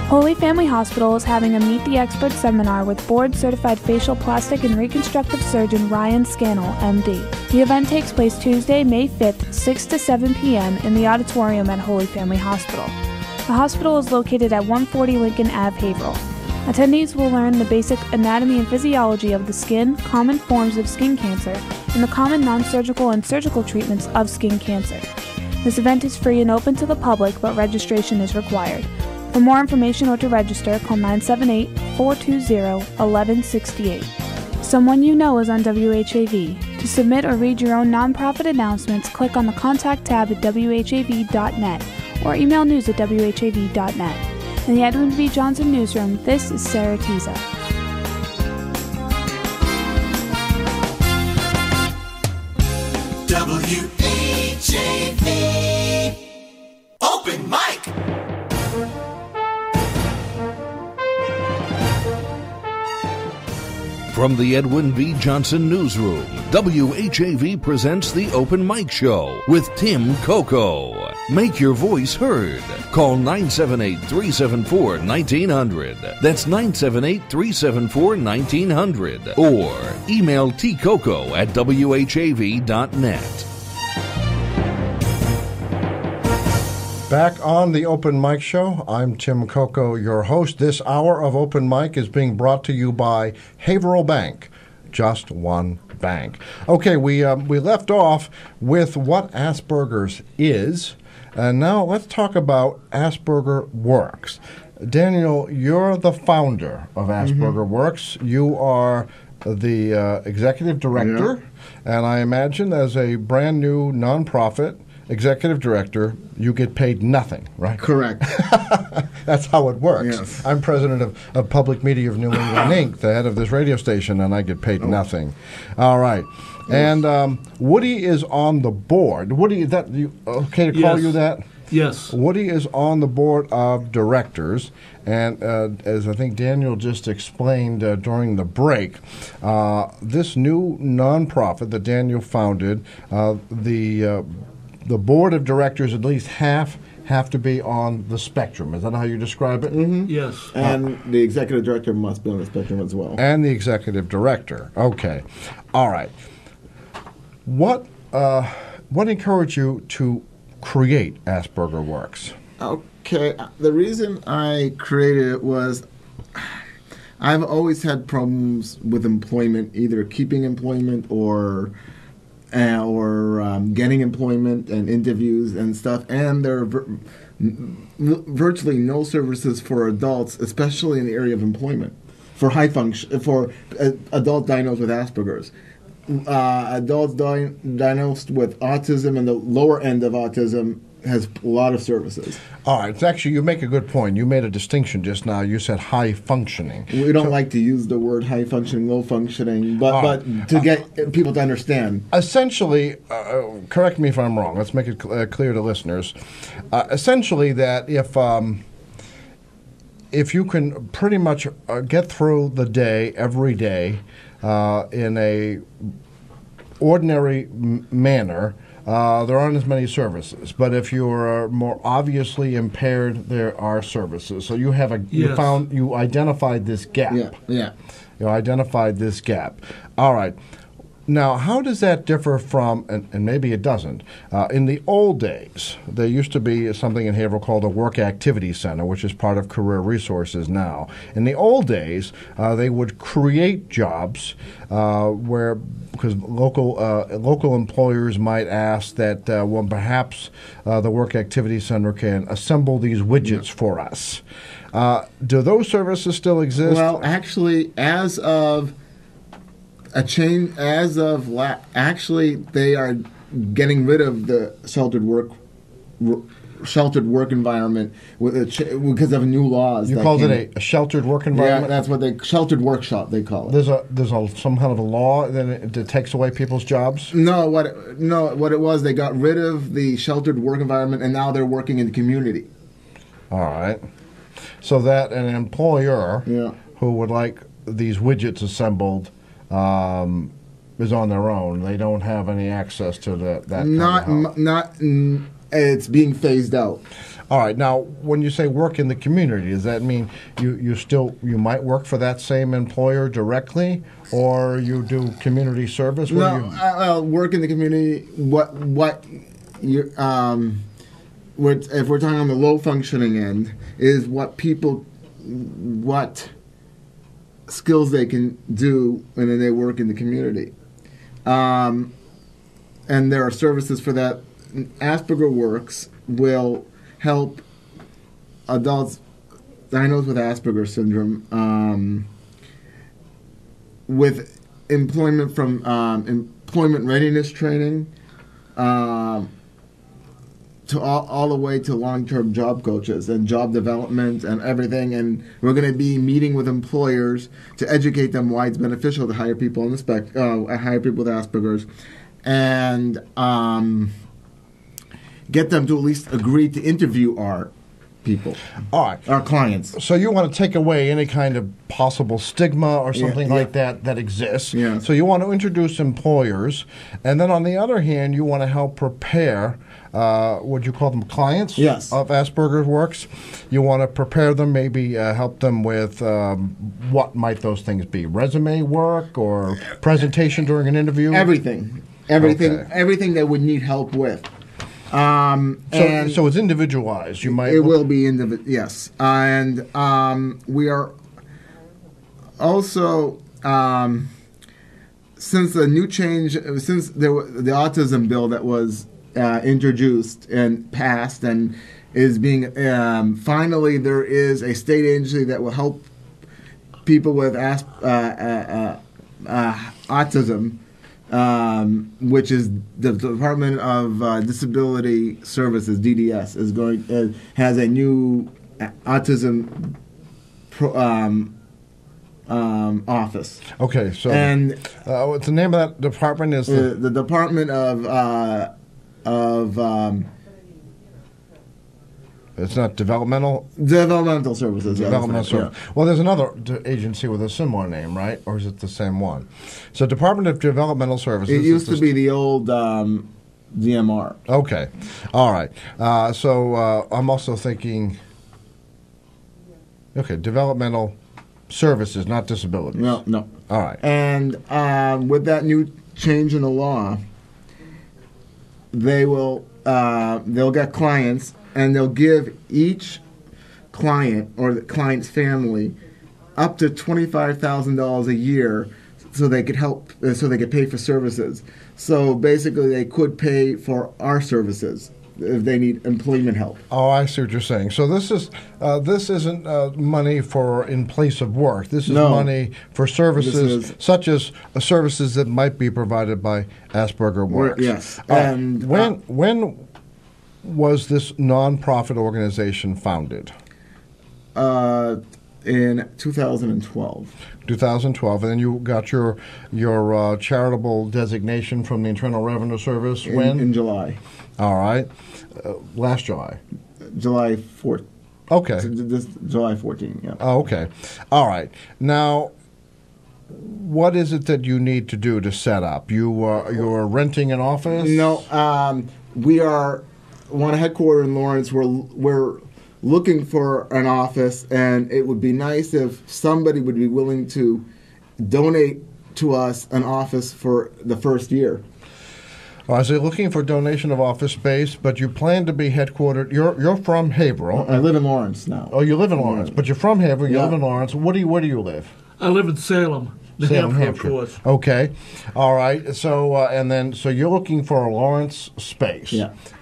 Holy Family Hospital is having a Meet the Expert seminar with board-certified facial plastic and reconstructive surgeon Ryan Scannell, MD. The event takes place Tuesday, May 5th, 6 to 7 p.m. in the auditorium at Holy Family Hospital. The hospital is located at 140 Lincoln Ave, Haverhill. Attendees will learn the basic anatomy and physiology of the skin, common forms of skin cancer, and the common non-surgical and surgical treatments of skin cancer. This event is free and open to the public, but registration is required. For more information or to register, call 978-420-1168. Someone you know is on WHAV. To submit or read your own nonprofit announcements, click on the Contact tab at whav.net or email news@whav.net. In the Edwin V. Johnson Newsroom, this is Sarah Tiza. WHAV. Open Mic. From the Edwin V. Johnson Newsroom, WHAV presents the Open Mic Show with Tim Coco. Make your voice heard. Call 978-374-1900. That's 978-374-1900. Or email tcoco@whav.net. Back on the Open Mic Show, I'm Tim Coco, your host. This hour of Open Mic is being brought to you by Haverhill Bank, just one bank. Okay, we left off with what Asperger's is, and now let's talk about Asperger Works. Daniel, you're the founder of Asperger Works. You are the executive director, and I imagine as a brand new nonprofit executive director, you get paid nothing, right? Correct. That's how it works. Yes. I'm president of Public Media of New England, Inc., the head of this radio station, and I get paid nothing. All right. And Woody is on the board. Woody, is that you okay to call you that? Yes. Woody is on the board of directors, and as I think Daniel just explained during the break, this new nonprofit that Daniel founded, the board of directors, at least half have to be on the spectrum. Is that how you describe it? Mm-hmm. Yes. And the executive director must be on the spectrum as well. And the executive director. Okay. All right. What encouraged you to create Asperger Works? Okay. The reason I created it was I've always had problems with employment, either keeping employment or getting employment and interviews and stuff, and there are virtually no services for adults, especially in the area of employment, for adults diagnosed with Asperger's. Adults diagnosed with autism and the lower end of autism has a lot of services. All right. It's actually, you make a good point. You made a distinction just now. You said high functioning. We don't like to use the word high functioning, low functioning, but to get people to understand. Essentially, correct me if I'm wrong. Let's make it clear to listeners. Essentially, that if you can pretty much get through the day every day in a ordinary manner, there aren't as many services, but if you are more obviously impaired, there are services. So you have you identified this gap. Yeah. You identified this gap. All right. Now, how does that differ from, and maybe it doesn't, in the old days, there used to be something in Haverhill called a Work Activity Center, which is part of Career Resources now. In the old days, they would create jobs because local employers might ask that, well, perhaps the Work Activity Center can assemble these widgets for us. Do those services still exist? Well, actually, actually, they are getting rid of the sheltered work environment because of new laws. You called it a sheltered work environment? Yeah, that's what sheltered workshop they call it. There's some kind of a law that takes away people's jobs? No, what it was, they got rid of the sheltered work environment, and now they're working in the community. All right. So that an employer who would like these widgets assembled is on their own. They don't have any access to that kind of help. It's being phased out. All right. Now, when you say work in the community, does that mean you might work for that same employer directly, or you do community service? Work in the community. If we're talking on the low functioning end, is what skills they can do, and then they work in the community. And there are services for that. Asperger Works will help adults diagnosed with Asperger syndrome with employment from employment readiness training to all the way to long-term job coaches and job development and everything. And we're going to be meeting with employers to educate them why it's beneficial to hire people on the hire people with Asperger's, and get them to at least agree to interview our people, all right, our clients. So you want to take away any kind of possible stigma or something like that exists. Yeah. So you want to introduce employers, and then on the other hand, you want to help prepare would you call them clients of Asperger's Works? You want to prepare them, maybe help them with what might those things be? Resume work or presentation during an interview? Everything that would need help with. So it's individualized. It will be yes, and we are also since the autism bill that was introduced and passed and is being finally there is a state agency that will help people with autism. Which is the Department of Disability Services (DDS) has a new autism office. Okay, so and what's the name of that department? Is the Department of it's not developmental services. Developmental services. Yeah. Well, there's another agency with a similar name, right? Or is it the same one? So, Department of Developmental Services. It used to be the old DMR. Okay, all right. So I'm also thinking. Okay, developmental services, not disabilities. No. All right. And with that new change in the law, they'll get clients. And they'll give each client or the client's family up to $25,000 a year, so they could pay for services. So basically, they could pay for our services if they need employment help. Oh, I see what you're saying. So this isn't money for in place of work. This is money for services such as services that might be provided by Asperger Works. Yes. And when was this nonprofit organization founded? In 2012. 2012, and then you got your charitable designation from the Internal Revenue Service when? In July. All right. Last July. July 4th. Okay. This July 14th, yeah. Oh, okay. All right. Now, what is it that you need to do to set up? You're renting an office? No, we want a headquarters in Lawrence. We're looking for an office, and it would be nice if somebody would be willing to donate to us an office for the first year. All right, so you're looking for donation of office space, but you plan to be headquartered. You're from Haverhill. I live in Lawrence now. Oh, you live in Lawrence, but you're from Haverhill. You live in Lawrence. Where do you live? I live in Salem. Salem, Hampshire. Okay, all right. So so you're looking for a Lawrence space,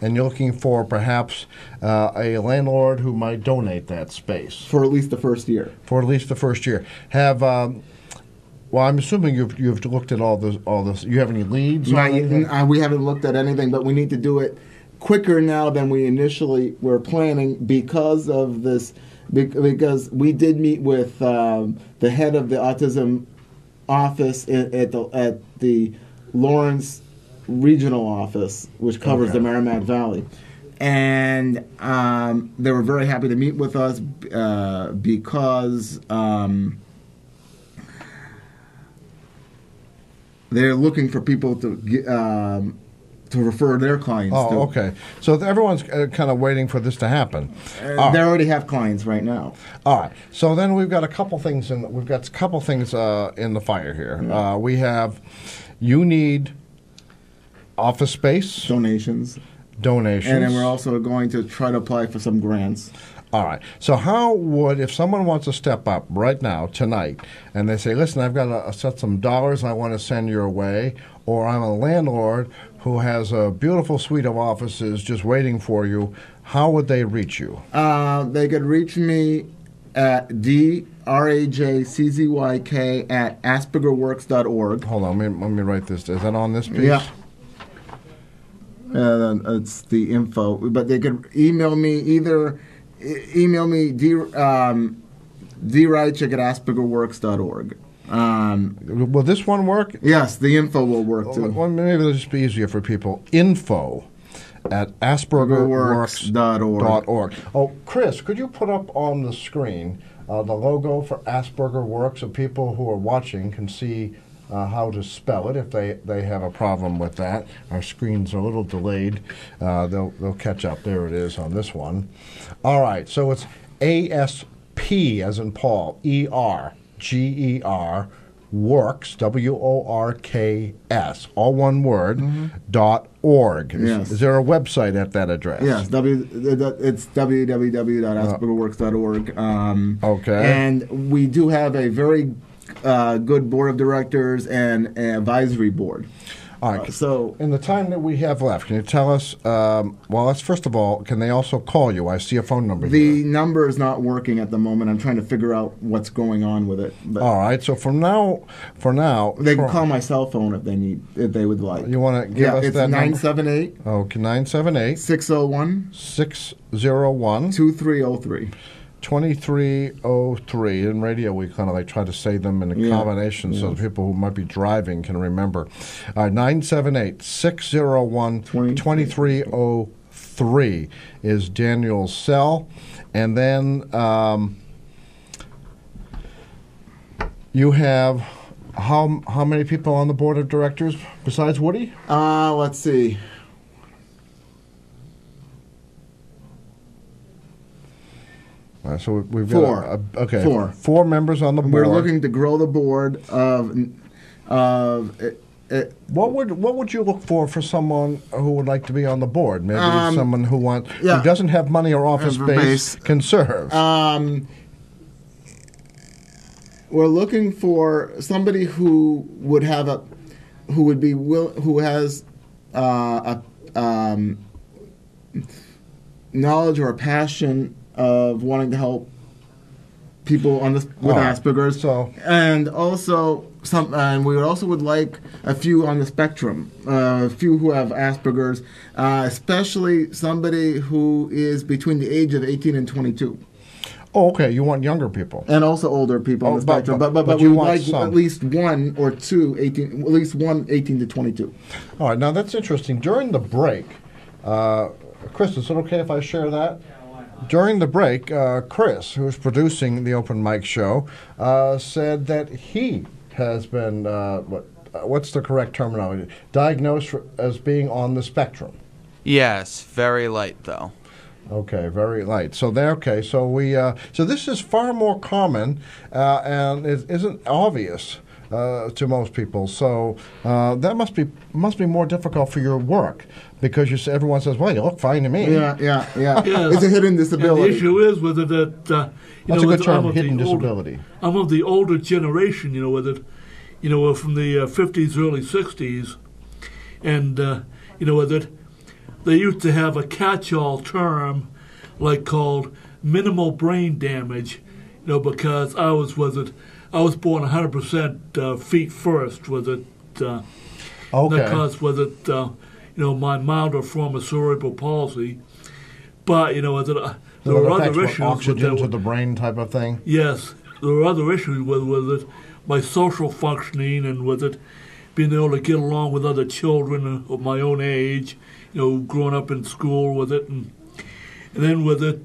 and you're looking for perhaps a landlord who might donate that space for at least the first year. Have well, I'm assuming you've looked at all this. You have any leads? We haven't looked at anything, but we need to do it quicker now than we initially were planning because of this. Because we did meet with the head of the autism office at the Lawrence regional office, which covers the Merrimack Valley, and they were very happy to meet with us because they're looking for people to refer their clients to. Oh, okay. So everyone's kind of waiting for this to happen. They already have clients right now. All right. So then we've got a couple things in the fire here. We have you need office space, donations, and then we're also going to try to apply for some grants. All right. So if someone wants to step up right now, tonight, and they say, listen, I've got to set some dollars I want to send your way, or I'm a landlord who has a beautiful suite of offices just waiting for you, how would they reach you? They could reach me at drajczyk@aspergerworks.org. Hold on, let me write this. Is that on this piece? Yeah. It's the info. But they could email me drajczyk@aspergerworks.org. Will this one work? Yes, the info will work too. Well, maybe it'll just be easier for people. info@aspergerworks.org. Oh, Chris, could you put up on the screen the logo for Asperger Works so people who are watching can see how to spell it if they have a problem with that? Our screen's a little delayed. They'll catch up. There it is on this one. All right, so it's ASP as in Paul, ERGER Works, WORKS, all one word, .org. Yes. Is there a website at that address? Yes, it's www.aspergerworks.org. Okay. And we do have a very good board of directors and an advisory board. All right. So, in the time that we have left, can you tell us? Well, let's first of all, can they also call you? I see a phone number here. The number is not working at the moment. I'm trying to figure out what's going on with it. But all right. So for now, they can call my cell phone if they would like. You want to give us it's that 978. Okay, 978 601 2303. 2303. In radio, we kind of like try to say them in a combination so people who might be driving can remember. 978-601-2303 is Daniel's cell. And then you have how many people on the board of directors besides Woody? Let's see. So we've got four members on the board. We're looking to grow the board What would you look for someone who would like to be on the board? Maybe someone who who doesn't have money or office space can serve. We're looking for somebody who would have who has knowledge or a passion of wanting to help people with Asperger's. And also and we would like a few on the spectrum, a few who have Asperger's, especially somebody who is between the age of 18 and 22. Oh, okay. You want younger people, and also older people on the spectrum. But we would like at least one or two 18, at least one 18 to 22. All right. Now that's interesting. During the break, Chris, is it okay if I share that? During the break, Chris, who is producing the open mic show, said that he has been what's the correct terminology? Diagnosed as being on the spectrum. Yes, very light though. Okay, very light. So So we so this is far more common, and it isn't obvious to most people. So that must be more difficult for your work because everyone says, "Well, you look fine to me." Yeah. It's a hidden disability. And the issue is with it that that's a good term, hidden disability. I'm of the older generation, with it, from the 50s, early 60s, and with it. They used to have a catch-all term, called minimal brain damage, because I was born 100% feet first, okay. Because my milder form of cerebral palsy, but there are other issues. Oxygen to the brain type of thing. Yes, there are other issues with it, my social functioning and with it, being able to get along with other children of my own age. Growing up in school with it, and then with it,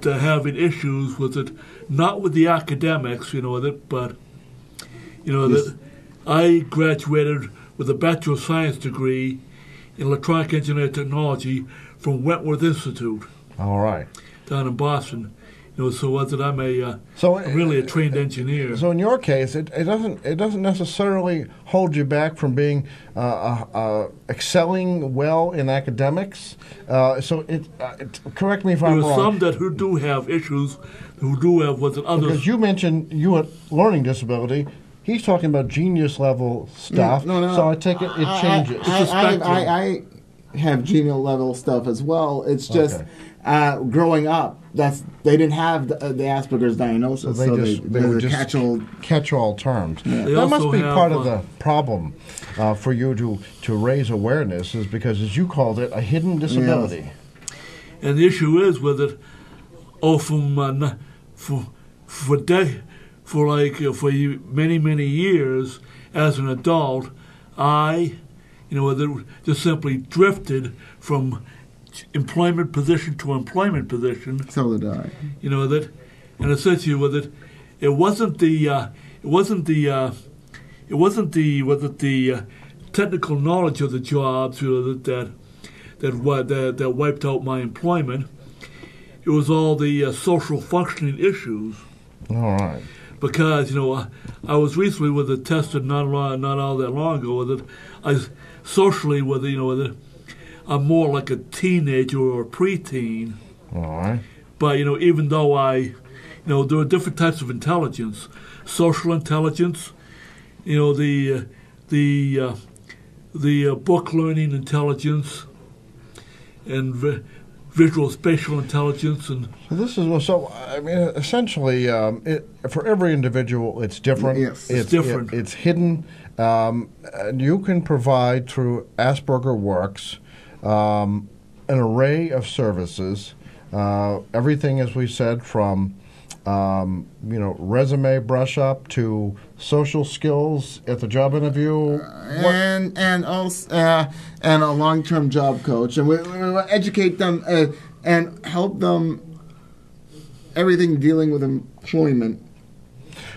having issues with it, not with the academics, with it, but, that I graduated with a Bachelor of Science degree in Electronic Engineering Technology from Wentworth Institute. All right. Down in Boston. So was it? I'm really a trained engineer. So in your case, it doesn't necessarily hold you back from being excelling well in academics. So correct me if I'm wrong. There are some who do have issues, who do have others. Because you mentioned you had learning disability. He's talking about genius level stuff. No. So I take it changes. I have genius level stuff as well. It's just. Growing up, they didn't have the Asperger's diagnosis, so they were just catch-all terms. Yeah. That must be part of the problem for you to raise awareness, is because, as you called it, a hidden disability. Yes. And the issue is with it, for many years as an adult, I, just simply drifted from employment position to employment position. So did I. And essentially with it, it wasn't the technical knowledge of the jobs that wiped out my employment. It was all the social functioning issues. All right. because I was recently with it tested not all that long ago that I socially with I'm more like a teenager or a preteen. All right. But even though there are different types of intelligence, social intelligence, the book learning intelligence, and visual spatial intelligence, and essentially, for every individual, it's different. Yes. It's different. It's hidden. And you can provide through Asperger Works an array of services. Everything, as we said, from resume brush up to social skills at the job interview, and also and a long-term job coach, and we educate them and help them everything dealing with employment.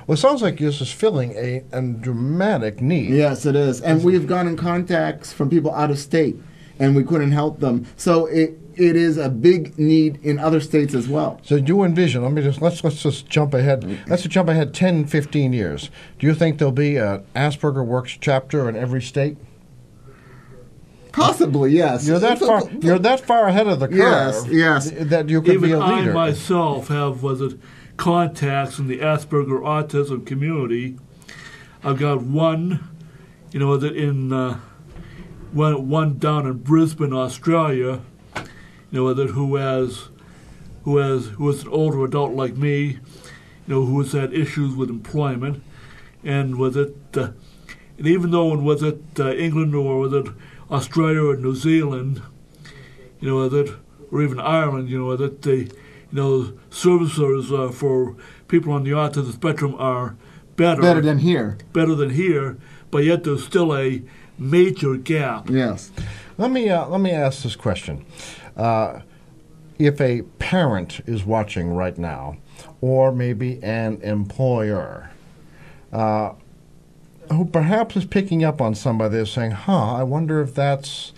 Well, it sounds like this is filling a dramatic need. Yes, it is, and we've gotten contacts from people out of state, and we couldn't help them. So it is a big need in other states as well. So do you envision, let's just jump ahead. Let's jump ahead 10, 15 years. Do you think there'll be an Asperger Works chapter in every state? Possibly, yes. You're that far ahead of the curve. Yes. That you could be a leader. I myself have contacts in the Asperger autism community. I've got one, one down in Brisbane, Australia. Who is an older adult like me, who has had issues with employment, and and even though England or was it Australia or New Zealand, or even Ireland, services for people on the autism spectrum are better than here, but yet there's still a major gap. Yes. Let me ask this question. If a parent is watching right now, or maybe an employer, who perhaps is picking up on somebody that's saying, I wonder if that's,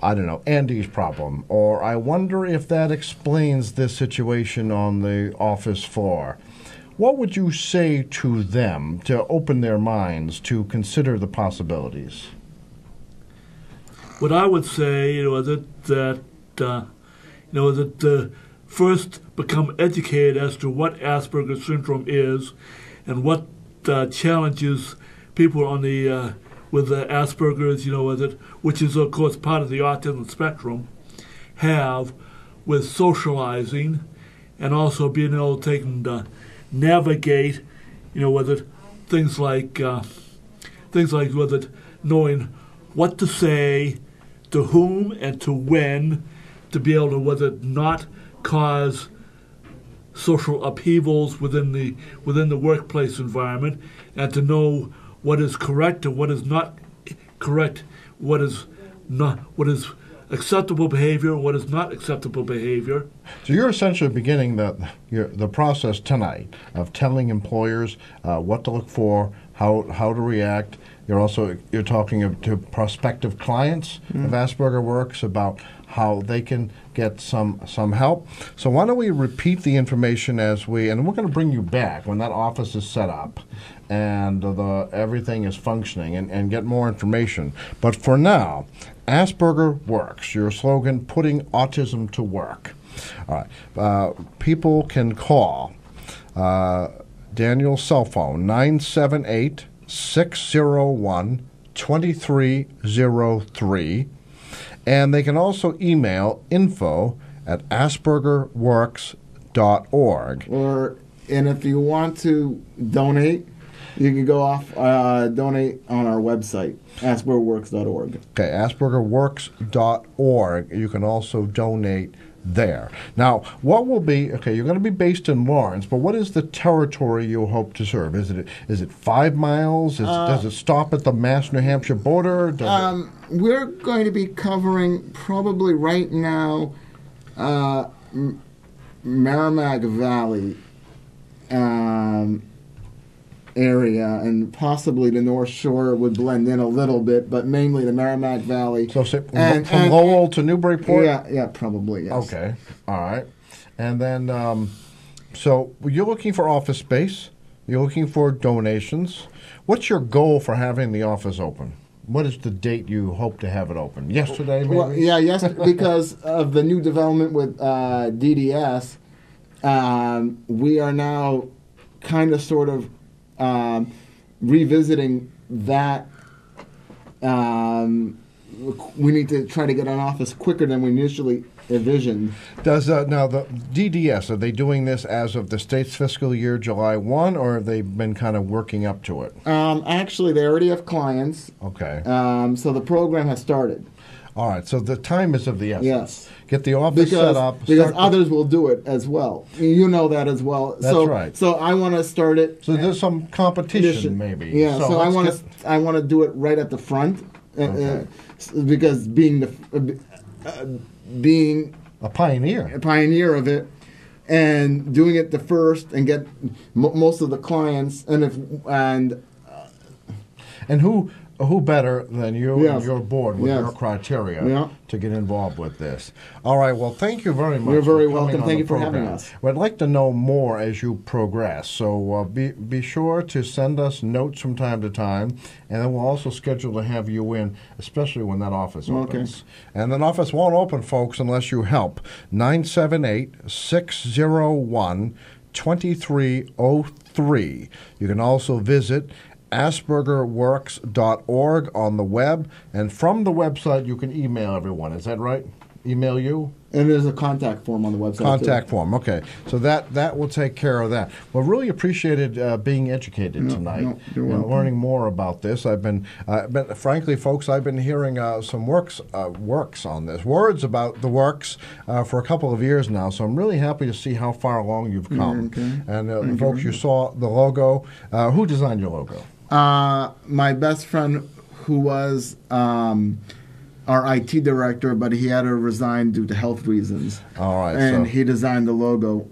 Andy's problem, or I wonder if that explains this situation on the office floor. What would you say to them to open their minds to consider the possibilities? What I would say, that first become educated as to what Asperger syndrome is, and what challenges people on the with the Asperger's, which is of course part of the autism spectrum, have with socializing, and also being able to navigate, things like knowing what to say, to whom and to when, to be able to not cause social upheavals within the workplace environment, and to know what is correct and what is not correct, what is acceptable behavior, what is not acceptable behavior. So you're essentially beginning the process tonight of telling employers what to look for, how to react. You're talking to prospective clients of Asperger Works about how they can get some help. So why don't we repeat the information and we're going to bring you back when that office is set up and everything is functioning and get more information. But for now, Asperger Works, your slogan, putting autism to work. All right. People can call Daniel's cell phone, 978-601-2303. And they can also email info@aspergerworks.org. And if you want to donate, you can go donate on our website, aspergerworks.org. Okay, aspergerworks.org. You can also donate there. Now, what will be, you're going to be based in Lawrence, but what is the territory you hope to serve? Is it 5 miles? Does it stop at the Mass-New Hampshire border? We're going to be covering probably right now Merrimack Valley area, and possibly the North Shore would blend in a little bit, but mainly the Merrimack Valley. So from Lowell to Newburyport? Yeah, probably, yes. Okay, all right. And then So you're looking for office space. You're looking for donations. What's your goal for having the office open? What is the date you hope to have it open? Yesterday, maybe? Well, yes, because of the new development with DDS, we are now kind of sort of revisiting that. We need to try to get an office quicker than we initially envisioned. Does now the DDS, are they doing this as of the state's fiscal year, July 1, or have they been kind of working up to it? Actually, they already have clients. Okay. So the program has started. All right, so the time is of the essence. Yes. Get the office set up. Because others will do it as well. You know that as well. That's right. So I want to start it. So there's some competition, maybe. Yeah. So I want to do it right at the front, because being a pioneer of it, and doing it the first, and get most of the clients, and who better than you and your board with Yes. your criteria to get involved with this? All right, well, thank you very much. You're very for coming welcome. on Thank the you for having program. us. Well, I'd like to know more as you progress, so be sure to send us notes from time to time, and then we'll also schedule to have you in, especially when that office opens. And that office won't open, folks, unless you help. 978-601-2303. You can also visit aspergerworks.org on the web, and from the website you can email everyone. Is that right? Email you? And there's a contact form on the website. Contact form, okay. So that will take care of that. Well, really appreciated being educated tonight and learning more about this. I've been frankly, folks, I've been hearing some words about the works for a couple of years now, so I'm really happy to see how far along you've come. And folks, you saw the logo. Who designed your logo? My best friend, who was our IT director, but he had to resign due to health reasons. All right. And he designed the logo.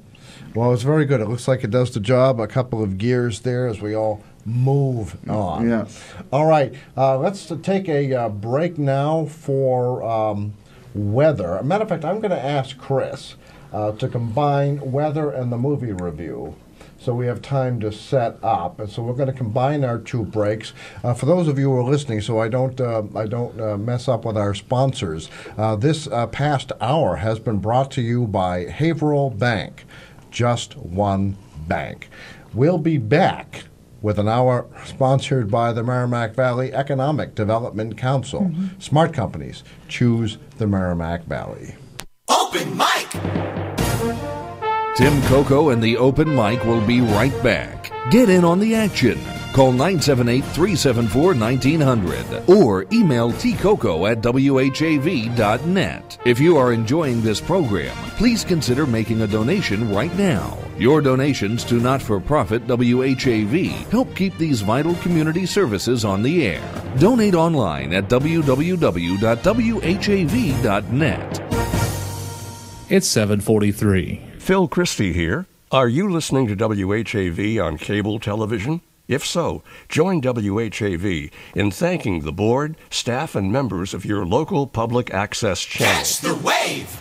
Well, it's very good. It looks like it does the job. A couple of gears there as we all move on. Yes. All right. Let's take a break now for weather. As a matter of fact, I'm going to ask Chris to combine weather and the movie review, so we have time to set up. And so we're going to combine our two breaks. For those of you who are listening, so I don't mess up with our sponsors, this past hour has been brought to you by Haverhill Bank, just one bank. We'll be back with an hour sponsored by the Merrimack Valley Economic Development Council. Smart companies choose the Merrimack Valley. Open mic! Tim Coco and the Open Mic will be right back. Get in on the action. Call 978-374-1900 or email tcoco@whav.net. If you are enjoying this program, please consider making a donation right now. Your donations to not-for-profit WHAV help keep these vital community services on the air. Donate online at www.whav.net. It's 7:43. Phil Christie here. Are you listening to WHAV on cable television? If so, join WHAV in thanking the board, staff, and members of your local public access channel. Catch the wave!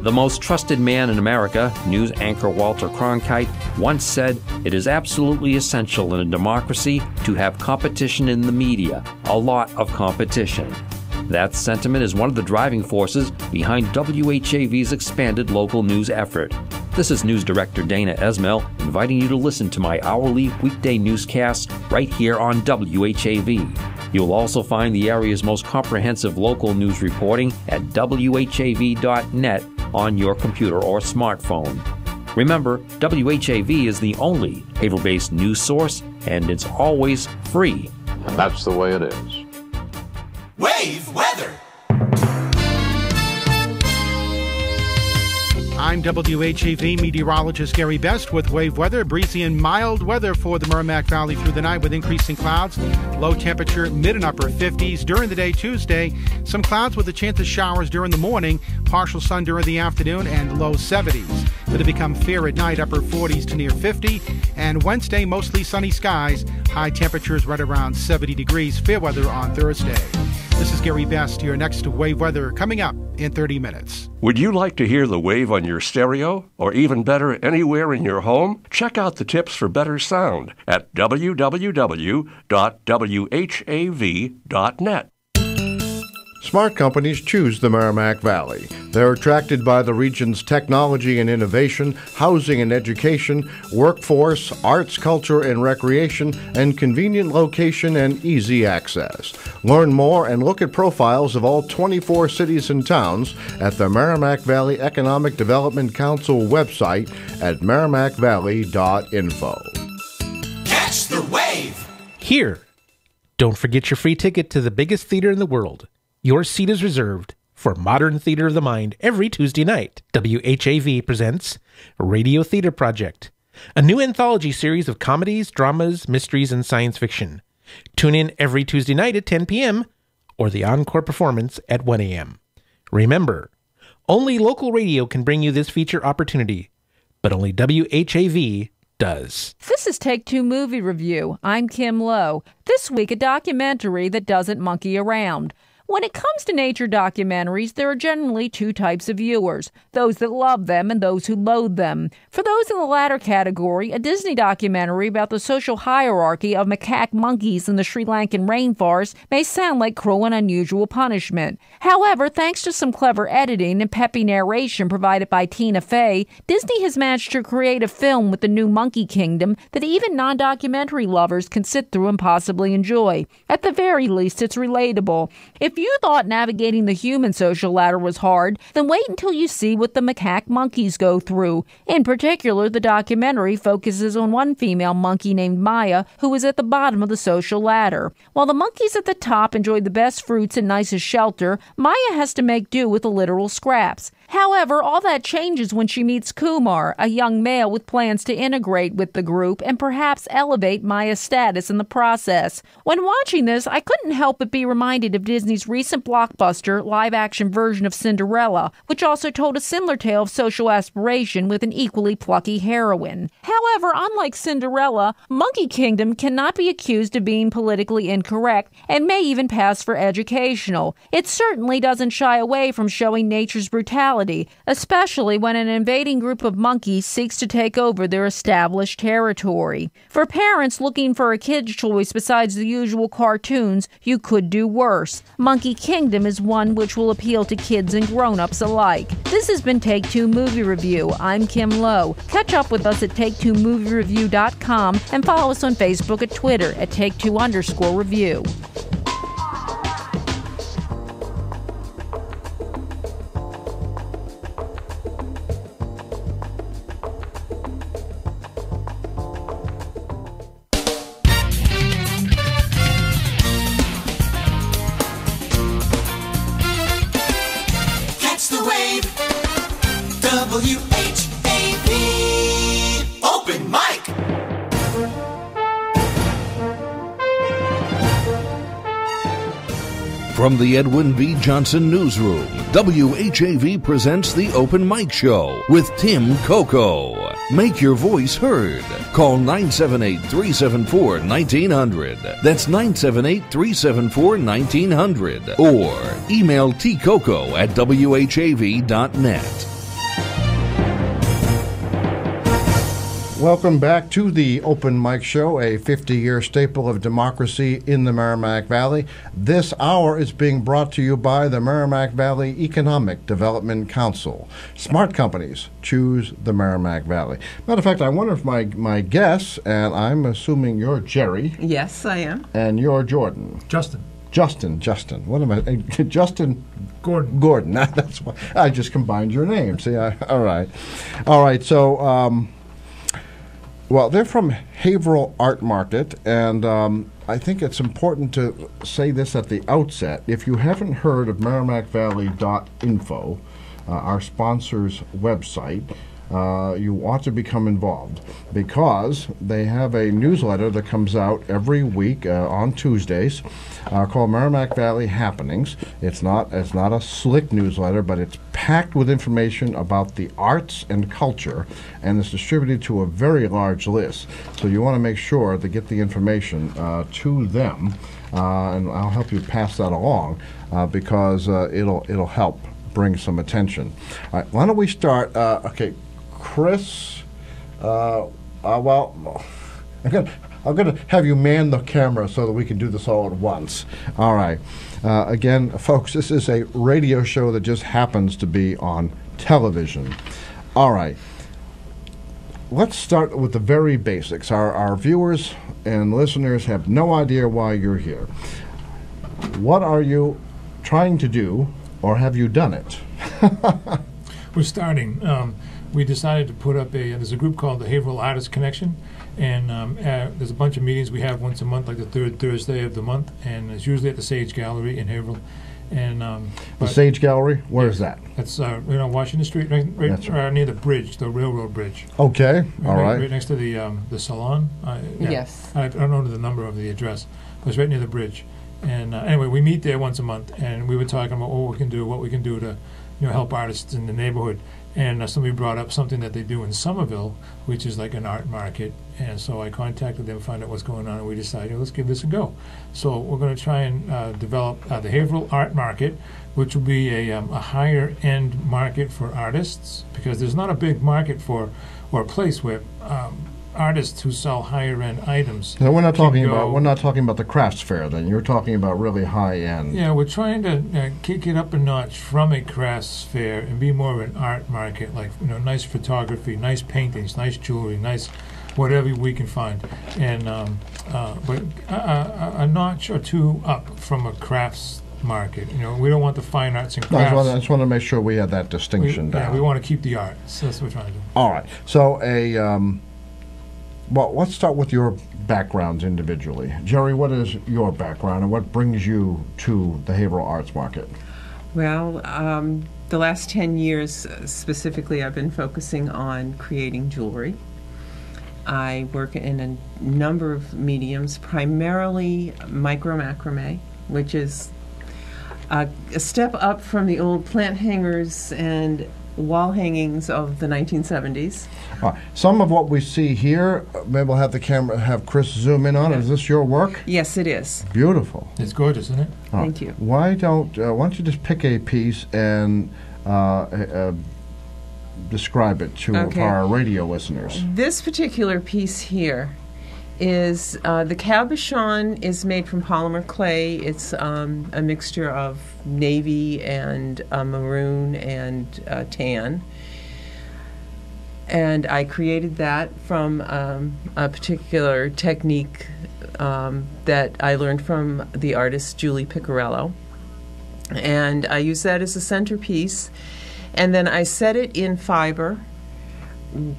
The most trusted man in America, news anchor Walter Cronkite, once said, "It is absolutely essential in a democracy to have competition in the media, a lot of competition." That sentiment is one of the driving forces behind WHAV's expanded local news effort. This is News Director Dana Esmel inviting you to listen to my hourly weekday newscasts right here on WHAV. You'll also find the area's most comprehensive local news reporting at whav.net on your computer or smartphone. Remember, WHAV is the only Haverhill-based news source, and it's always free. And that's the way it is. Wave weather! I'm WHAV meteorologist Gerrie Best with wave weather. Breezy and mild weather for the Merrimack Valley through the night with increasing clouds. Low temperature, mid and upper 50s. During the day Tuesday, some clouds with a chance of showers during the morning, partial sun during the afternoon, and low 70s. It'll become fair at night, upper 40s to near 50. And Wednesday, mostly sunny skies. High temperatures right around 70 degrees. Fair weather on Thursday. This is Gerrie Best. Your next Wave Weather coming up in 30 minutes. Would you like to hear the wave on your stereo, or even better, anywhere in your home? Check out the tips for better sound at www.whav.net. Smart companies choose the Merrimack Valley. They're attracted by the region's technology and innovation, housing and education, workforce, arts, culture and recreation, and convenient location and easy access. Learn more and look at profiles of all 24 cities and towns at the Merrimack Valley Economic Development Council website at merrimackvalley.info. Catch the wave! Here! Don't forget your free ticket to the biggest theater in the world. Your seat is reserved for Modern Theater of the Mind every Tuesday night. WHAV presents Radio Theater Project, a new anthology series of comedies, dramas, mysteries, and science fiction. Tune in every Tuesday night at 10 p.m. or the encore performance at 1 a.m. Remember, only local radio can bring you this feature opportunity, but only WHAV does. This is Take Two Movie Review. I'm Kim Lowe. This week, a documentary that doesn't monkey around. When it comes to nature documentaries, there are generally two types of viewers, those that love them and those who loathe them. For those in the latter category, a Disney documentary about the social hierarchy of macaque monkeys in the Sri Lankan rainforest may sound like cruel and unusual punishment. However, thanks to some clever editing and peppy narration provided by Tina Fey, Disney has managed to create a film with the new Monkey Kingdom that even non-documentary lovers can sit through and possibly enjoy. At the very least, it's relatable. If you thought navigating the human social ladder was hard, then wait until you see what the macaque monkeys go through. In particular, the documentary focuses on one female monkey named Maya, who is at the bottom of the social ladder. While the monkeys at the top enjoy the best fruits and nicest shelter, Maya has to make do with the literal scraps. However, all that changes when she meets Kumar, a young male with plans to integrate with the group and perhaps elevate Maya's status in the process. When watching this, I couldn't help but be reminded of Disney's recent blockbuster live-action version of Cinderella, which also told a similar tale of social aspiration with an equally plucky heroine. However, unlike Cinderella, Monkey Kingdom cannot be accused of being politically incorrect and may even pass for educational. It certainly doesn't shy away from showing nature's brutality, especially when an invading group of monkeys seeks to take over their established territory. For parents looking for a kid's choice besides the usual cartoons, you could do worse. Monkey Kingdom is one which will appeal to kids and grown-ups alike. This has been Take Two Movie Review. I'm Kim Lowe. Catch up with us at TakeTwoMovieReview.com and follow us on Facebook and Twitter at Take2_Review. WHAV Open Mic. From the Edwin V. Johnson Newsroom, WHAV presents the Open Mic Show with Tim Coco. Make your voice heard. Call 978-374-1900. That's 978-374-1900. Or email tcoco@whav.net. Welcome back to the Open Mic Show, a 50-year staple of democracy in the Merrimack Valley. This hour is being brought to you by the Merrimack Valley Economic Development Council. Smart companies choose the Merrimack Valley. Matter of fact, I wonder if my guess, and I'm assuming you're Gerrie. Yes, I am. And you're Jordan. Justin. What am I? Justin Gordon. That's why I just combined your names. See, all right. So, well, they're from Haverhill Art Market, and I think it's important to say this at the outset. If you haven't heard of MerrimackValley.info, our sponsor's website, you ought to become involved, because they have a newsletter that comes out every week on Tuesdays called Merrimack Valley Happenings. It's not a slick newsletter, but it's packed with information about the arts and culture, and it's distributed to a very large list. So you want to make sure to get the information to them, and I'll help you pass that along because it'll help bring some attention. All right, why don't we start? Okay, Chris. Well, I'm going to have you man the camera so that we can do this all at once. All right. Again, folks, this is a radio show that just happens to be on television. All right. Let's start with the very basics. Our viewers and listeners have no idea why you're here. What are you trying to do, or have you done it? We're starting. We decided to put up there's a group called the Haverhill Artist Connection, and there's a bunch of meetings we have once a month, like the third Thursday of the month, and it's usually at the Sage Gallery in Haverhill. And the Sage Gallery, where is that? That's on Washington Street, right near the bridge, the railroad bridge. Okay, all right. Right next to the salon. Yes. I don't know the number of the address, but it's right near the bridge. And anyway, we meet there once a month, and we were talking about what we can do to help artists in the neighborhood. And somebody brought up something that they do in Somerville, which is like an art market. And so I contacted them, found out what's going on, and we decided, let's give this a go. So we're going to try and develop the Haverhill Art Market, which will be a higher-end market for artists, because there's not a big market or a place where artists who sell higher-end items. No, we're not talking about the crafts fair. Then you're talking about really high-end. Yeah, we're trying to kick it up a notch from a crafts fair and be more of an art market, like nice photography, nice paintings, nice jewelry, nice whatever we can find, and but a notch or two up from a crafts market. We don't want the fine arts and crafts. I just want to make sure we have that distinction down. Yeah, we want to keep the art. So that's what we're trying to do. All right. So well, let's start with your backgrounds individually. Gerrie, what is your background, and what brings you to the Haverhill Arts Market? Well, the last 10 years specifically, I've been focusing on creating jewelry. I work in a number of mediums, primarily micro macrame, which is a step up from the old plant hangers and wall hangings of the 1970s. Some of what we see here, maybe we'll have the camera, have Chris zoom in on. Is this your work? Yes, it is. Beautiful. It's gorgeous, isn't it? Thank you. Why don't you just pick a piece and describe it to our radio listeners? This particular piece here is the cabochon is made from polymer clay. It's a mixture of navy and maroon and tan. And I created that from a particular technique that I learned from the artist Julie Piccarello. And I use that as a centerpiece. And then I set it in fiber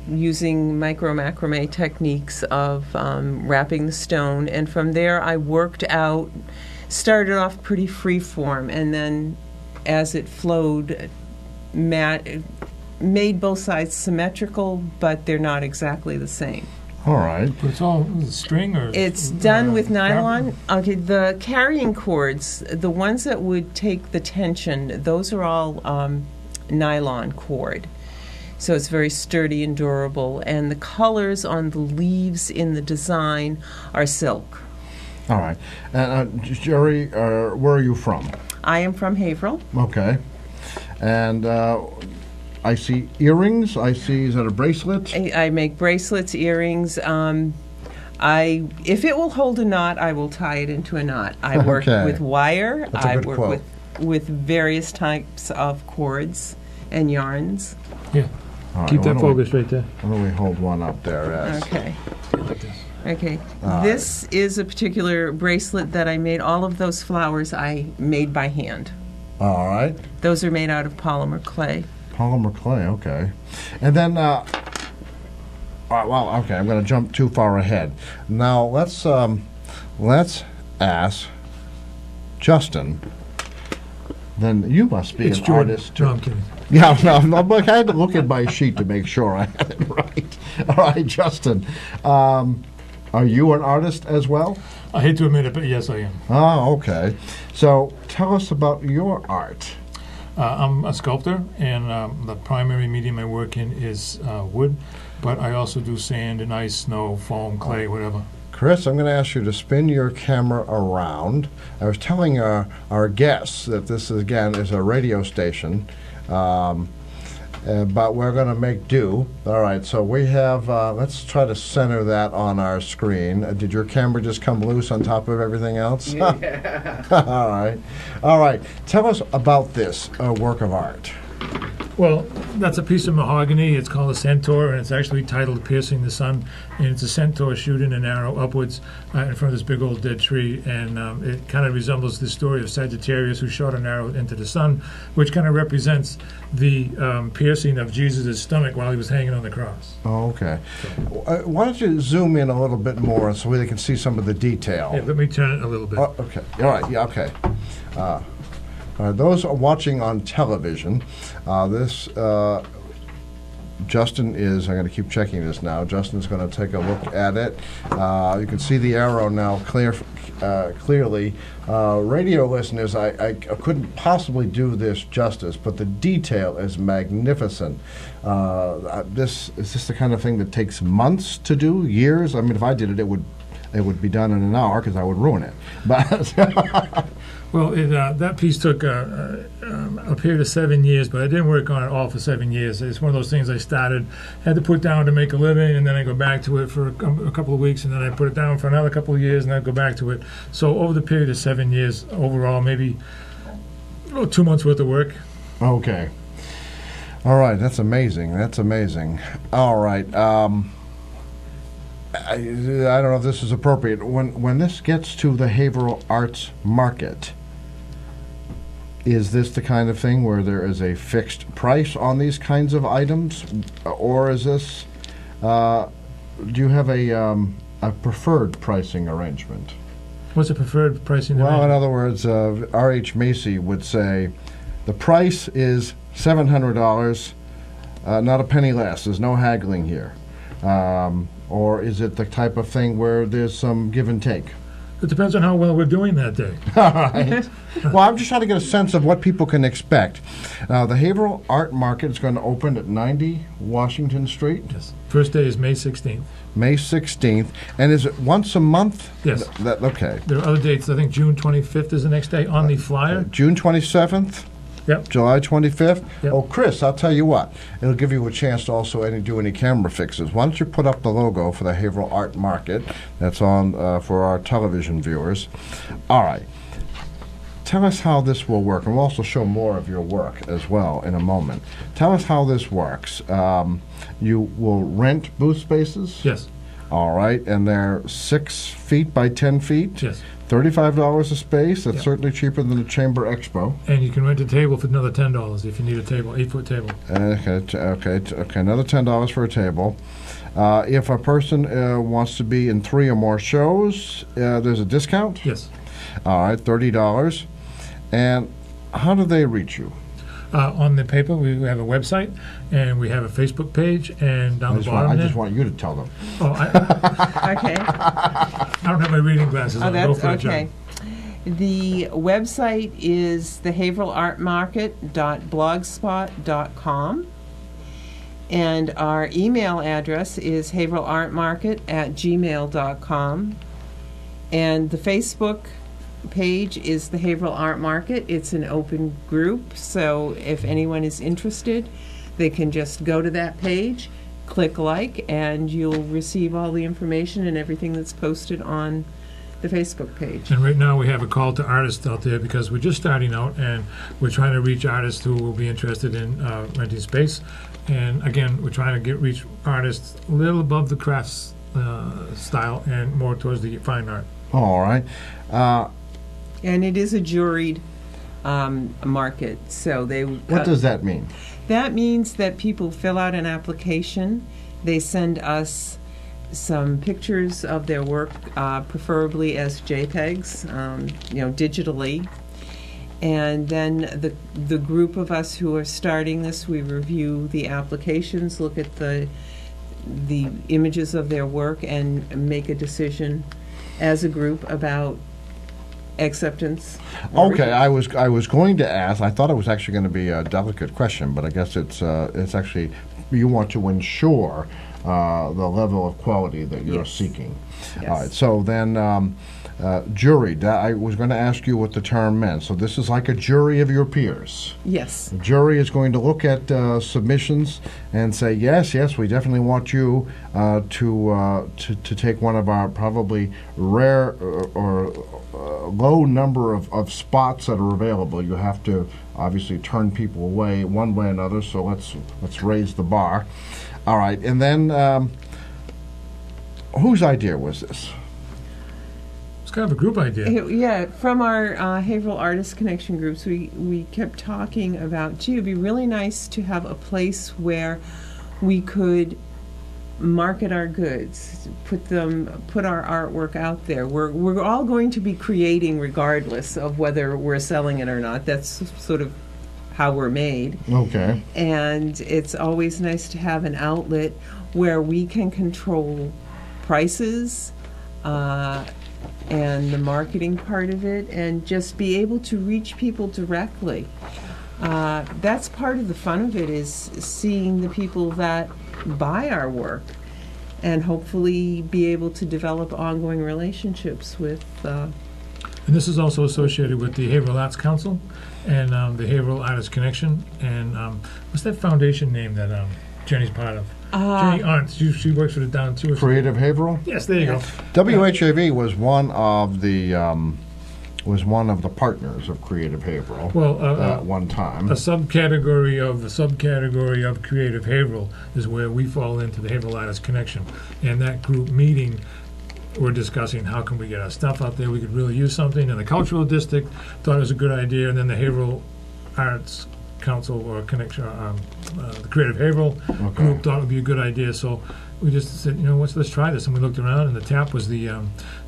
using micro macrame techniques of wrapping the stone. And from there I worked out, started off pretty free form, and then as it flowed, made both sides symmetrical, but they're not exactly the same. All right. But it's all string, or it's done with nylon. Okay, the carrying cords, the ones that would take the tension, those are all nylon cord. So it's very sturdy and durable. And the colors on the leaves in the design are silk. All right. And Gerrie, where are you from? I am from Haverhill. Okay. And I see earrings. Is that a bracelet? I make bracelets, earrings. If it will hold a knot, I will tie it into a knot. I work with wire. I work with various types of cords and yarns. Yeah. Right, keep that focus right there. Why don't we hold one up there? Okay. Okay. This is a particular bracelet that I made. All of those flowers I made by hand. All right. Those are made out of polymer clay. Polymer clay, okay. And then, well, okay, I'm going to jump too far ahead. Now, let's ask Justin then you must be It's an Jordan. artist too. No, I'm kidding. Yeah, no, but I had to look at my sheet to make sure I had it right. All right, Justin, are you an artist as well? I hate to admit it, but yes, I am. Oh, okay. So tell us about your art. I'm a sculptor, and the primary medium I work in is wood, but I also do sand and ice, snow, foam, clay, whatever. Chris, I'm going to ask you to spin your camera around. I was telling our guests that this, again, is a radio station, but we're going to make do. All right, so we have, let's try to center that on our screen. Did your camera just come loose on top of everything else? Yeah. All right. All right. Tell us about this work of art. Well, that's a piece of mahogany. It's called a centaur, and it's actually titled Piercing the Sun. And it's a centaur shooting an arrow upwards in front of this big old dead tree. And it kind of resembles the story of Sagittarius, who shot an arrow into the sun, which kind of represents the piercing of Jesus' stomach while he was hanging on the cross. Oh, okay. Why don't you zoom in a little bit more so they can see some of the detail? Yeah, let me turn it a little bit. Oh, okay. All right. Yeah, okay. Those are watching on television. Justin is, I'm going to keep checking this now. Justin's going to take a look at it. You can see the arrow now clearly. Radio listeners, I couldn't possibly do this justice, but the detail is magnificent. Is this the kind of thing that takes months to do, years? I mean, if I did it, it would be done in an hour because I would ruin it. But well, that piece took a period of 7 years, but I didn't work on it all for 7 years. It's one of those things I started, had to put down to make a living, and then I go back to it for a couple of weeks, and then I put it down for another couple of years, and I go back to it. So over the period of 7 years, overall, maybe 2 months worth of work. Okay. All right, that's amazing. That's amazing. All right. I don't know if this is appropriate. When this gets to the Haverhill Arts Market, is this the kind of thing where there is a fixed price on these kinds of items, or is this? Do you have a preferred pricing arrangement? What's a preferred pricing arrangement? Well, in arrangement? other words, R.H. Macy would say, the price is $700, not a penny less. There's no haggling here. Or is it the type of thing where there's some give and take? It depends on how well we're doing that day. All right. Well, I'm just trying to get a sense of what people can expect. The Haverhill Art Market is going to open at 90 Washington Street. Yes. First day is May 16th. May 16th. And is it once a month? Yes. Okay. There are other dates. I think June 25th is the next day on the flyer. June 27th? Yep. July 25th? Yep. Oh, Chris, I'll tell you what. It'll give you a chance to also do any camera fixes. Why don't you put up the logo for the Haverhill Art Market that's on for our television viewers. All right. Tell us how this will work, and we'll also show more of your work as well in a moment. Tell us how this works. You will rent booth spaces? Yes. All right, and they're 6 feet by 10 feet? Yes. $35 a space. That's certainly cheaper than the Chamber Expo. And you can rent a table for another $10 if you need a table, 8-foot table. Okay. Another $10 for a table. If a person wants to be in 3 or more shows, there's a discount? Yes. All right, $30. And how do they reach you? On the paper, we have a website, and we have a Facebook page, and down the bottom I just want you to tell them. Oh, Okay. I don't have my reading glasses on. Go That's for it, okay. The website is thehaverhillartmarket.blogspot.com, and our email address is haverhillartmarket@gmail.com, and the Facebook page is the Haverhill Art Market. It's an open group, so if anyone is interested, they can just go to that page, click like, and you'll receive all the information and everything that's posted on the Facebook page. And right now we have a call to artists out there because we're just starting out, and we're trying to reach artists who will be interested in renting space. And again, we're trying to reach artists a little above the crafts style and more towards the fine art. All right. And it is a juried market, so they... What does that mean? That means that people fill out an application, they send us some pictures of their work, preferably as JPEGs, digitally, And then the group of us who are starting this, we review the applications, look at the images of their work, and make a decision as a group about acceptance. Okay, I was going to ask. I thought it was actually going to be a delicate question, but I guess it's actually you want to ensure the level of quality that you're seeking. Yes. All right. So then, jury. I was going to ask you what the term meant. So this is like a jury of your peers. Yes. The jury is going to look at submissions and say, yes, we definitely want you to take one of our probably rare or low number of spots that are available. You have to obviously turn people away one way or another. So let's raise the bar. All right, and then whose idea was this? It's kind of a group idea. Yeah, from our Haverhill Artist Connection groups, we kept talking about, gee, it'd be really nice to have a place where we could market our goods, put our artwork out there. We're all going to be creating regardless of whether we're selling it or not. That's sort of how we're made. Okay. And it's always nice to have an outlet where we can control prices and the marketing part of it, and just be able to reach people directly. That's part of the fun of it, is seeing the people that buy our work and hopefully be able to develop ongoing relationships with And this is also associated with the Haverhill Arts Council and the Haverhill Artist Connection. And what's that foundation name that Jenny's part of? Jenny Arndt. She works for the Down too. Creative Haverhill? Yes, there you go. WHAV was one of the partners of Creative Haverhill at one time. A subcategory of Creative Haverhill is where we fall into the Haverhill Artist Connection. And that group meeting, we're discussing how can we get our stuff out there. We could really use something. And the Cultural District thought it was a good idea. And then the Haverhill Arts Council or Connection, the Creative Haverhill group thought it would be a good idea. So we just said, let's try this. And we looked around, and the Tap was the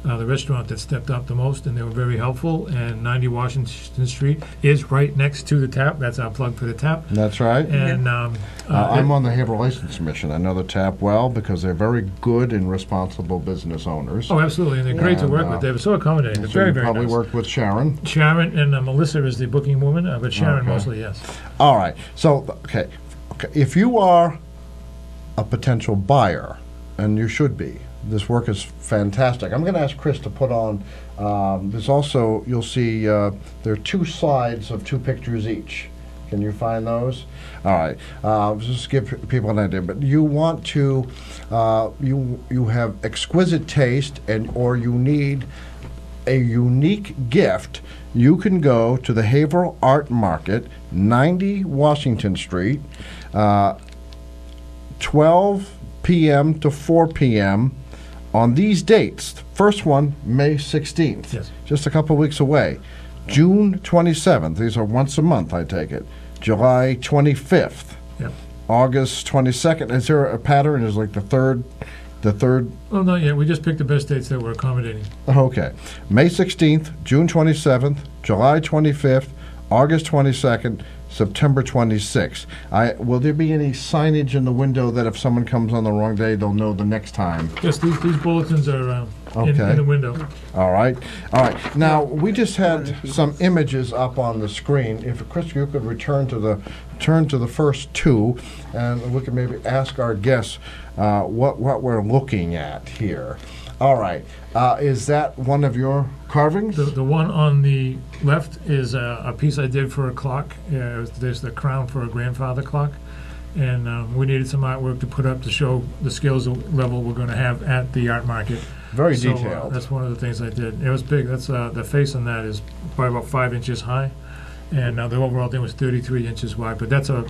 restaurant that stepped up the most, and they were very helpful. And 90 Washington Street is right next to the Tap. That's our plug for the Tap. That's right. And I'm on the Haverhill License Commission. I know the Tap well because they're very good and responsible business owners. Oh, absolutely, and they're great to work with. They were so accommodating. They're very, very nice. Probably worked with Sharon. Sharon and Melissa is the booking woman, but Sharon mostly, yes. All right. So, okay. If you are a potential buyer, and you should be, this work is fantastic. I'm going to ask Chris to put on. There's also, you'll see, there are two slides of two pictures each. Can you find those? All right. Just give people an idea. But you want to, you have exquisite taste, or you need a unique gift. You can go to the Haverhill Art Market, 90 Washington Street, 12 p.m. to 4 p.m. on these dates. The first one, May 16th, yes. Just a couple weeks away. June 27th, these are once a month, I take it. July 25th, yep. August 22nd. Is there a pattern? Is like the third? Well, not yet. We just picked the best dates that were accommodating. Okay. May 16th, June 27th, July 25th, August 22nd, September 26th. Will there be any signage in the window that if someone comes on the wrong day, they'll know the next time? Yes, these bulletins are in the window. All right. Now, we just had some images up on the screen. If, Chris, you could turn to the first two, and we can maybe ask our guests what we're looking at here. All right. Is that one of your carvings? The one on the left is a piece I did for a clock. There's the crown for a grandfather clock. And we needed some artwork to put up to show the skills level we're going to have at the art market. Very detailed. That's one of the things I did. It was big. That's the face on that is probably about 5 inches high. And the overall thing was 33 inches wide. But that's a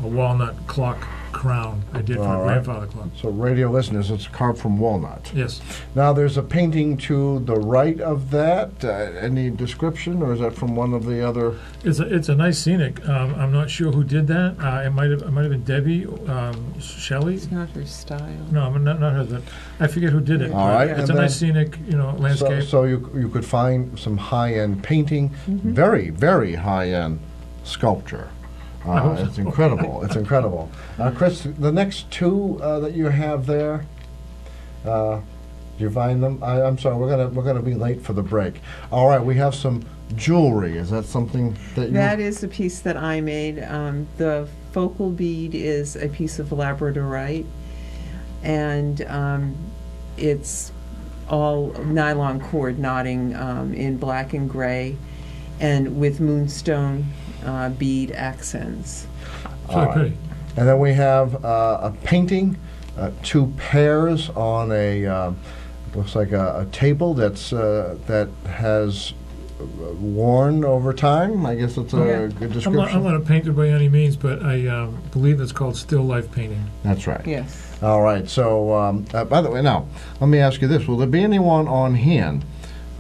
walnut clock crown I did for All a right. grandfather clock. So radio listeners, it's carved from walnut. Yes. Now there's a painting to the right of that. Any description, or is that from one of the other? It's a nice scenic. I'm not sure who did that. It might have been Debbie Shelley. It's not her style. No, not her. But I forget who did it. All right, It's and a then- nice scenic, landscape. So you could find some high-end painting, very, very high-end sculpture. I hope so. It's incredible. It's incredible. Chris, the next two that you have there, do you find them? I'm sorry, we're gonna be late for the break. All right, we have some jewelry. Is that something that you? That is a piece that I made. The focal bead is a piece of labradorite, and it's all nylon cord knotting in black and gray, and with moonstone bead accents. All right. And then we have a painting, two pairs on a looks like a table that has worn over time. I guess it's a good description. I'm not a painter by any means, but I believe it's called still life painting. That's right. Yes. All right. So, by the way, now let me ask you this: will there be anyone on hand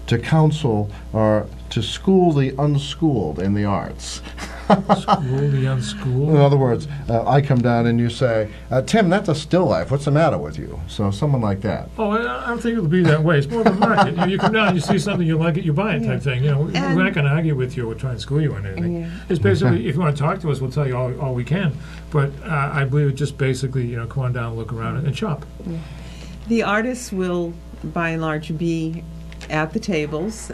to counsel or to school the unschooled in the arts? School the unschooled? In other words, I come down and you say, Tim, that's a still life. What's the matter with you? So someone like that. Oh, I don't think it'll be that way. It's more of a market. You come down, you see something, you like it, you buy it type thing. We're not going to argue with you or try and school you on anything. Yeah. It's basically, if you want to talk to us, we'll tell you all we can. But I believe it's just basically, come on down, look around, and shop. Yeah. The artists will, by and large, be at the tables.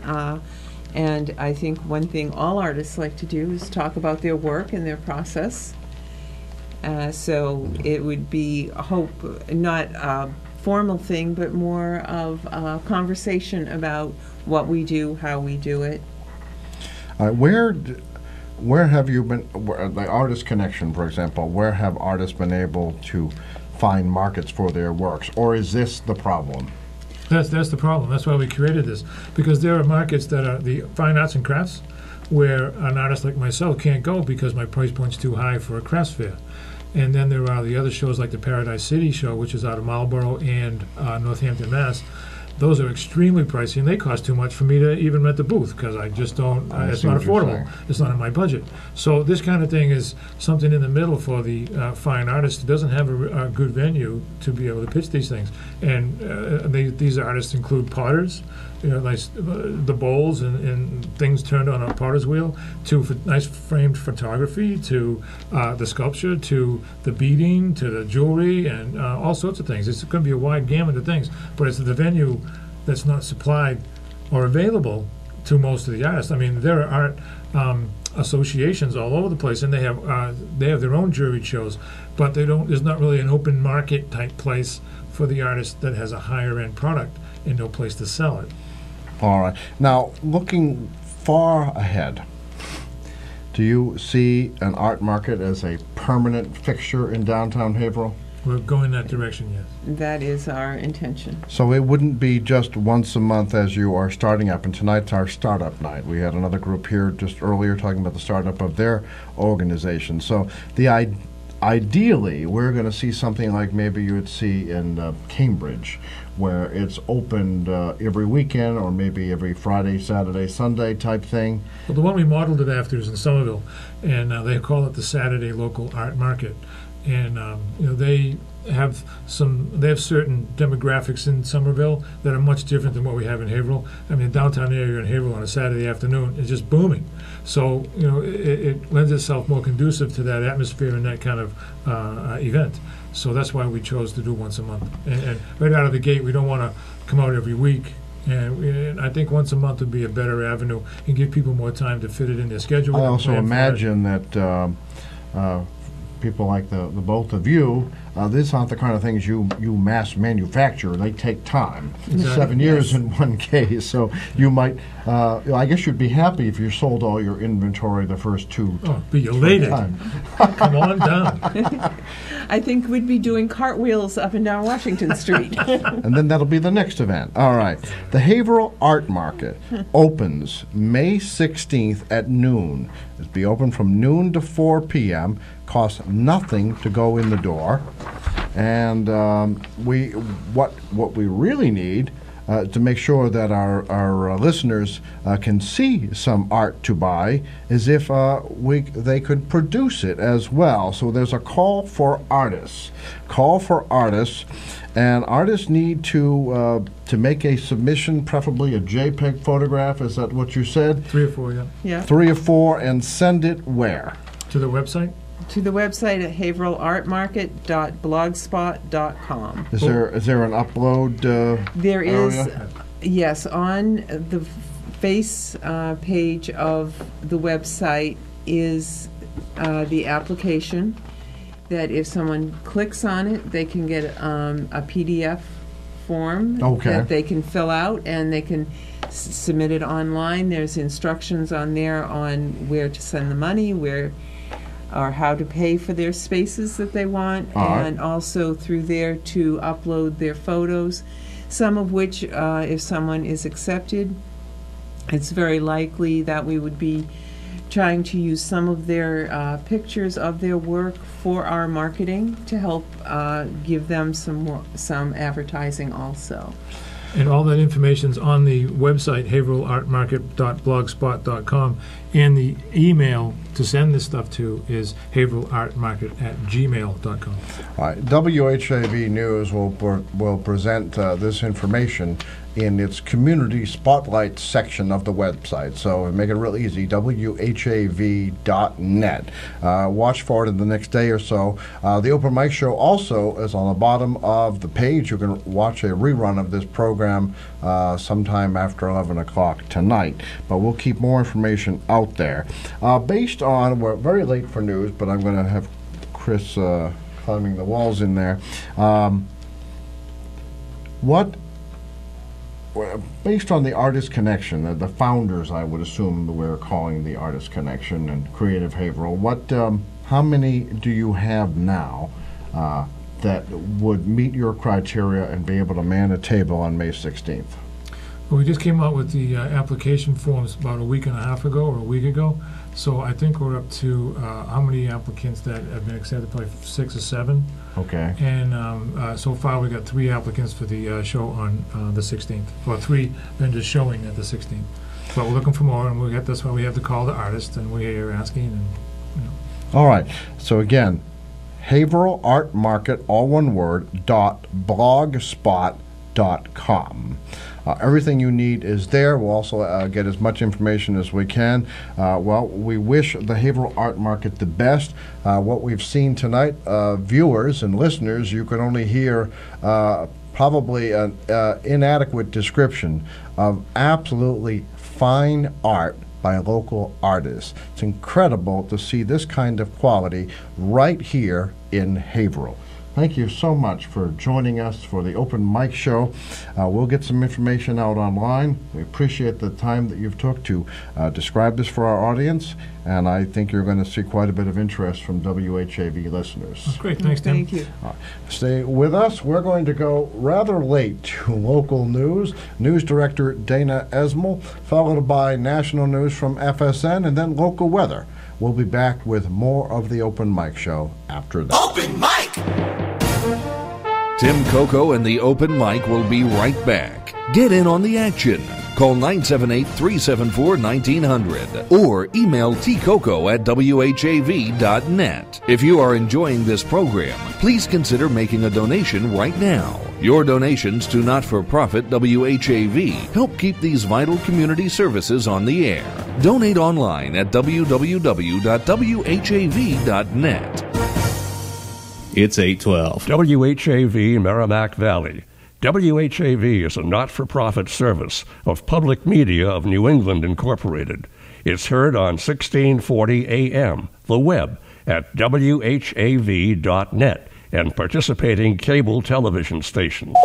And I think one thing all artists like to do is talk about their work and their process. So it would be, I hope, not a formal thing, but more of a conversation about what we do, how we do it. Where have you been, the Artist Connection, for example, where have artists been able to find markets for their works? Or is this the problem? That's the problem. That's why we created this. Because there are markets that are the fine arts and crafts where an artist like myself can't go because my price point's too high for a crafts fair. And then there are the other shows like the Paradise City show, which is out of Marlborough and Northampton, Mass. Those are extremely pricey, and they cost too much for me to even rent the booth because I just don't, it's not affordable. It's not in my budget. So this kind of thing is something in the middle for the fine artist who doesn't have a good venue to be able to pitch these things. And these artists include potters, like the bowls and things turned on a potter's wheel, to nice framed photography, to the sculpture, to the beading, to the jewelry, and all sorts of things. It's going to be a wide gamut of things, but it's the venue that's not supplied or available to most of the artists. I mean, there are art associations all over the place, and they have their own juried shows, but there's not really an open market type place for the artist that has a higher end product and no place to sell it. All right. Now, looking far ahead, do you see an art market as a permanent fixture in downtown Haverhill? We're going that direction, yes. That is our intention. So it wouldn't be just once a month as you are starting up, and tonight's our startup night. We had another group here just earlier talking about the startup of their organization. So ideally, we're going to see something like maybe you would see in Cambridge, where it's opened every weekend or maybe every Friday, Saturday, Sunday type thing. Well, the one we modeled it after is in Somerville, and they call it the Saturday Local Art Market. And they have certain demographics in Somerville that are much different than what we have in Haverhill. I mean, the downtown area in Haverhill on a Saturday afternoon is just booming. So it lends itself more conducive to that atmosphere and that kind of event. So that's why we chose to do once a month. And right out of the gate, we don't want to come out every week. And I think once a month would be a better avenue and give people more time to fit it in their schedule. I also imagine that people like the both of you, these aren't the kind of things you mass manufacture. They take time. Exactly. 7 years in one case. So you might, I guess you'd be happy if you sold all your inventory the first two. Oh, be elated. Come on down. I think we'd be doing cartwheels up and down Washington Street. And then that'll be the next event. All right. The Haverhill Art Market opens May 16th at noon. It'll be open from noon to 4 p.m. Costs nothing to go in the door. And what we really need to make sure that our listeners can see some art to buy is if they could produce it as well. So there's a call for artists. Call for artists, and artists need to make a submission, preferably a JPEG photograph. Is that what you said? 3 or 4, yeah. Yeah. 3 or 4, and send it where? To the website? To the website at haverhillartmarket.blogspot.com. Is there an upload There is, area? yes, on the face page of the website is the application that if someone clicks on it, they can get a PDF form that they can fill out, and they can submit it online. There's instructions on there on where to send the money, or how to pay for their spaces that they want, and also through there to upload their photos, some of which, if someone is accepted, it's very likely that we would be trying to use some of their pictures of their work for our marketing to help give them some advertising also. And all that information's on the website, haverhillartmarket.blogspot.com, and the email to send this stuff to is haverhillartmarket@gmail.com. All right. WHAV News will present this information in its community spotlight section of the website. So make it real easy, whav.net. Watch for it in the next day or so. The Open Mic Show also is on the bottom of the page. You can watch a rerun of this program sometime after 11 o'clock tonight. But we'll keep more information out there. Based on, we're very late for news, but I'm going to have Chris climbing the walls in there. Based on the Artist Connection, the founders, I would assume we're calling the Artist Connection and Creative Haverhill, how many do you have now that would meet your criteria and be able to man a table on May 16th? Well, we just came out with the application forms about a week and a half ago or a week ago. So I think we're up to how many applicants that have been accepted? Probably 6 or 7. Okay. And so far we got 3 applicants for the show on the 16th. Or 3 vendors showing at the 16th. But we're looking for more, and that's why we have to call the artist, and we're here asking. And, All right. So again, Haverhill Art Market, all one word, .blogspot.com. Everything you need is there. We'll also get as much information as we can. We wish the Haverhill Art Market the best. What we've seen tonight, viewers and listeners, you can only hear probably an inadequate description of absolutely fine art by local artists. It's incredible to see this kind of quality right here in Haverhill. Thank you so much for joining us for the Open Mic Show. We'll get some information out online. We appreciate the time that you've took to describe this for our audience, and I think you're going to see quite a bit of interest from WHAV listeners. That's great. Thanks, Tim. Thank you. Stay with us. We're going to go rather late to local news. News Director Dana Esmel, followed by national news from FSN, and then local weather. We'll be back with more of the Open Mic Show after that. Open Mic! Tim Coco and the Open Mic will be right back. Get in on the action. Call 978-374-1900 or email tcoco@whav.net. If you are enjoying this program, please consider making a donation right now. Your donations to not-for-profit WHAV help keep these vital community services on the air. Donate online at www.whav.net. It's 8:12. WHAV Merrimack Valley. WHAV is a not-for-profit service of Public Media of New England Incorporated. It's heard on 1640 AM, the web, at whav.net, and participating cable television stations.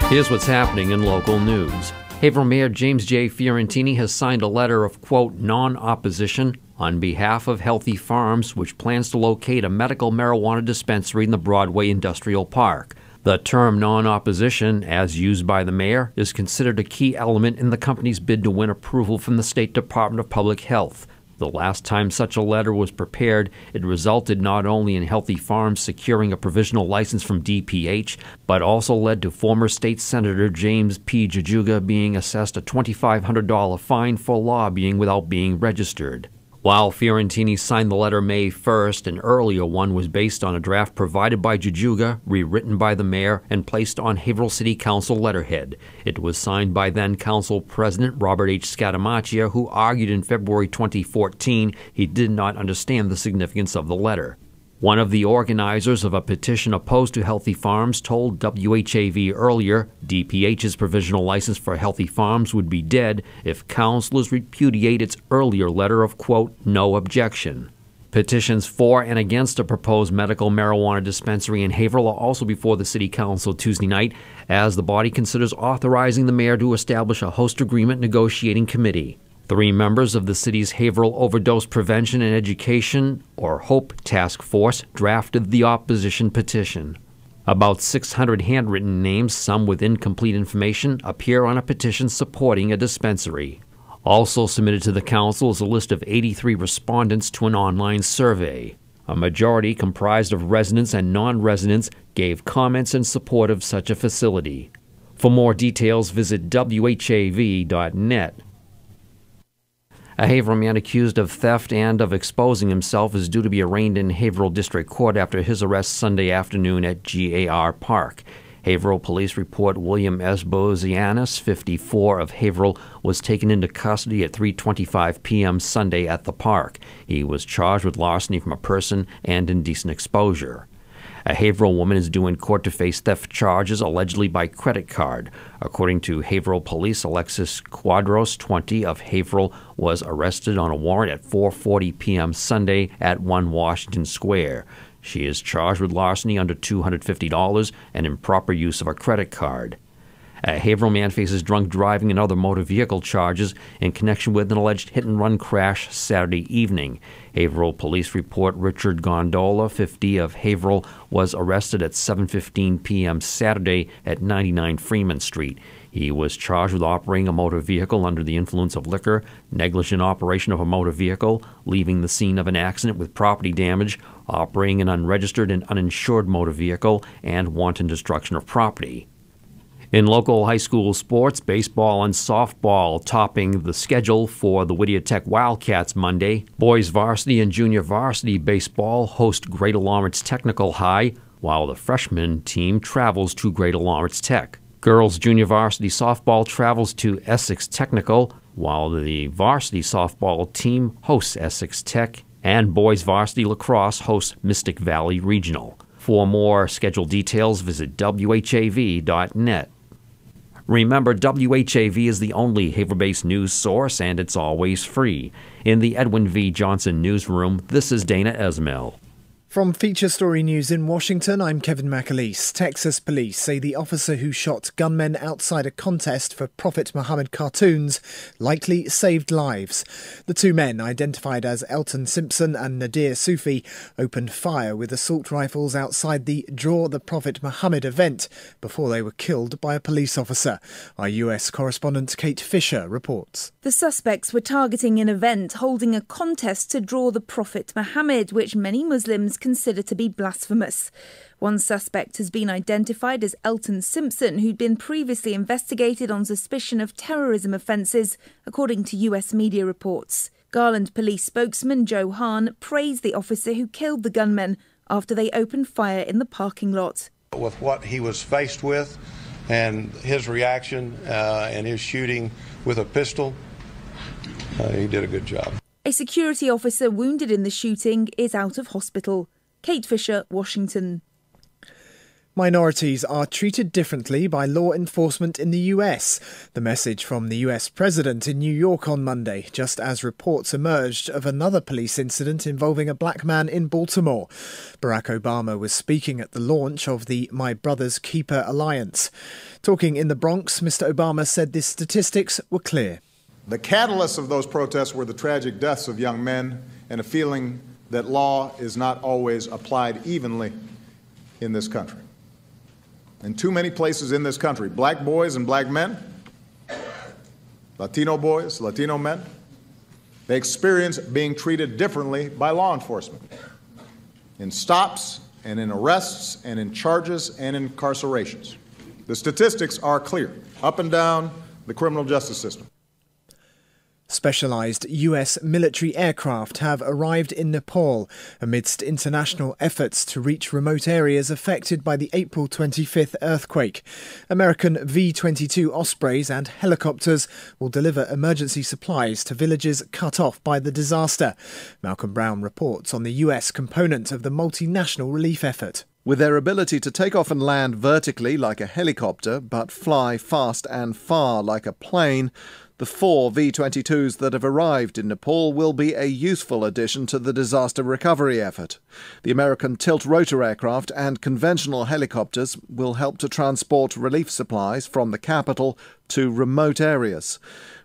Here's what's happening in local news. Haverhill Mayor James J. Fiorentini has signed a letter of, quote, non-opposition on behalf of Healthy Farms, which plans to locate a medical marijuana dispensary in the Broadway Industrial Park. The term non-opposition, as used by the mayor, is considered a key element in the company's bid to win approval from the State Department of Public Health. The last time such a letter was prepared, it resulted not only in Healthy Farms securing a provisional license from DPH, but also led to former State Senator James P. Jajuga being assessed a $2,500 fine for lobbying without being registered. While Fiorentini signed the letter May 1st, an earlier one was based on a draft provided by Jajuga, rewritten by the mayor, and placed on Haverhill City Council letterhead. It was signed by then Council President Robert H. Scatamaccia, who argued in February 2014 he did not understand the significance of the letter. One of the organizers of a petition opposed to Healthy Farms told WHAV earlier DPH's provisional license for Healthy Farms would be dead if councilors repudiate its earlier letter of, quote, no objection. Petitions for and against a proposed medical marijuana dispensary in Haverhill are also before the City Council Tuesday night as the body considers authorizing the mayor to establish a host agreement negotiating committee. 3 members of the city's Haverhill Overdose Prevention and Education, or HOPE, task force drafted the opposition petition. About 600 handwritten names, some with incomplete information, appear on a petition supporting a dispensary. Also submitted to the council is a list of 83 respondents to an online survey. A majority, comprised of residents and non-residents, gave comments in support of such a facility. For more details, visit whav.net. A Haverhill man accused of theft and of exposing himself is due to be arraigned in Haverhill District Court after his arrest Sunday afternoon at GAR Park. Haverhill police report William S. Bozianis, 54, of Haverhill, was taken into custody at 3:25 p.m. Sunday at the park. He was charged with larceny from a person and indecent exposure. A Haverhill woman is due in court to face theft charges allegedly by credit card. According to Haverhill Police, Alexis Quadros, 20, of Haverhill, was arrested on a warrant at 4:40 p.m. Sunday at 1 Washington Square. She is charged with larceny under $250 and improper use of a credit card. A Haverhill man faces drunk driving and other motor vehicle charges in connection with an alleged hit-and-run crash Saturday evening. Haverhill police report Richard Gondola, 50, of Haverhill, was arrested at 7:15 p.m. Saturday at 99 Freeman Street. He was charged with operating a motor vehicle under the influence of liquor, negligent operation of a motor vehicle, leaving the scene of an accident with property damage, operating an unregistered and uninsured motor vehicle, and wanton destruction of property. In local high school sports, baseball and softball topping the schedule for the Whittier Tech Wildcats Monday. Boys varsity and junior varsity baseball host Greater Lawrence Technical High, while the freshman team travels to Greater Lawrence Tech. Girls junior varsity softball travels to Essex Technical, while the varsity softball team hosts Essex Tech, and boys varsity lacrosse hosts Mystic Valley Regional. For more schedule details, visit whav.net. Remember, WHAV is the only Haverhill-based news source, and it's always free. In the Edwin V. Johnson newsroom, this is Dana Esmel. From Feature Story News in Washington, I'm Kevin McAleese. Texas police say the officer who shot gunmen outside a contest for Prophet Muhammad cartoons likely saved lives. The 2 men, identified as Elton Simpson and Nadir Sufi, opened fire with assault rifles outside the Draw the Prophet Muhammad event before they were killed by a police officer. Our US correspondent Kate Fisher reports. The suspects were targeting an event holding a contest to draw the Prophet Muhammad, which many Muslims consider to be blasphemous. One suspect has been identified as Elton Simpson, who'd been previously investigated on suspicion of terrorism offences, according to US media reports. Garland police spokesman Joe Hahn praised the officer who killed the gunmen after they opened fire in the parking lot. With what he was faced with and his reaction and his shooting with a pistol, he did a good job. A security officer wounded in the shooting is out of hospital. Kate Fisher, Washington. Minorities are treated differently by law enforcement in the US. The message from the US President in New York on Monday, just as reports emerged of another police incident involving a black man in Baltimore. Barack Obama was speaking at the launch of the My Brother's Keeper Alliance. Talking in the Bronx, Mr. Obama said the statistics were clear. The catalyst of those protests were the tragic deaths of young men and a feeling that law is not always applied evenly in this country. In too many places in this country, black boys and black men, Latino boys, Latino men, they experience being treated differently by law enforcement in stops and in arrests and in charges and incarcerations. The statistics are clear, up and down the criminal justice system. Specialised US military aircraft have arrived in Nepal amidst international efforts to reach remote areas affected by the April 25th earthquake. American V-22 Ospreys and helicopters will deliver emergency supplies to villages cut off by the disaster. Malcolm Brown reports on the US component of the multinational relief effort. With their ability to take off and land vertically like a helicopter, but fly fast and far like a plane, the 4 V-22s that have arrived in Nepal will be a useful addition to the disaster recovery effort. The American tilt-rotor aircraft and conventional helicopters will help to transport relief supplies from the capital to remote areas.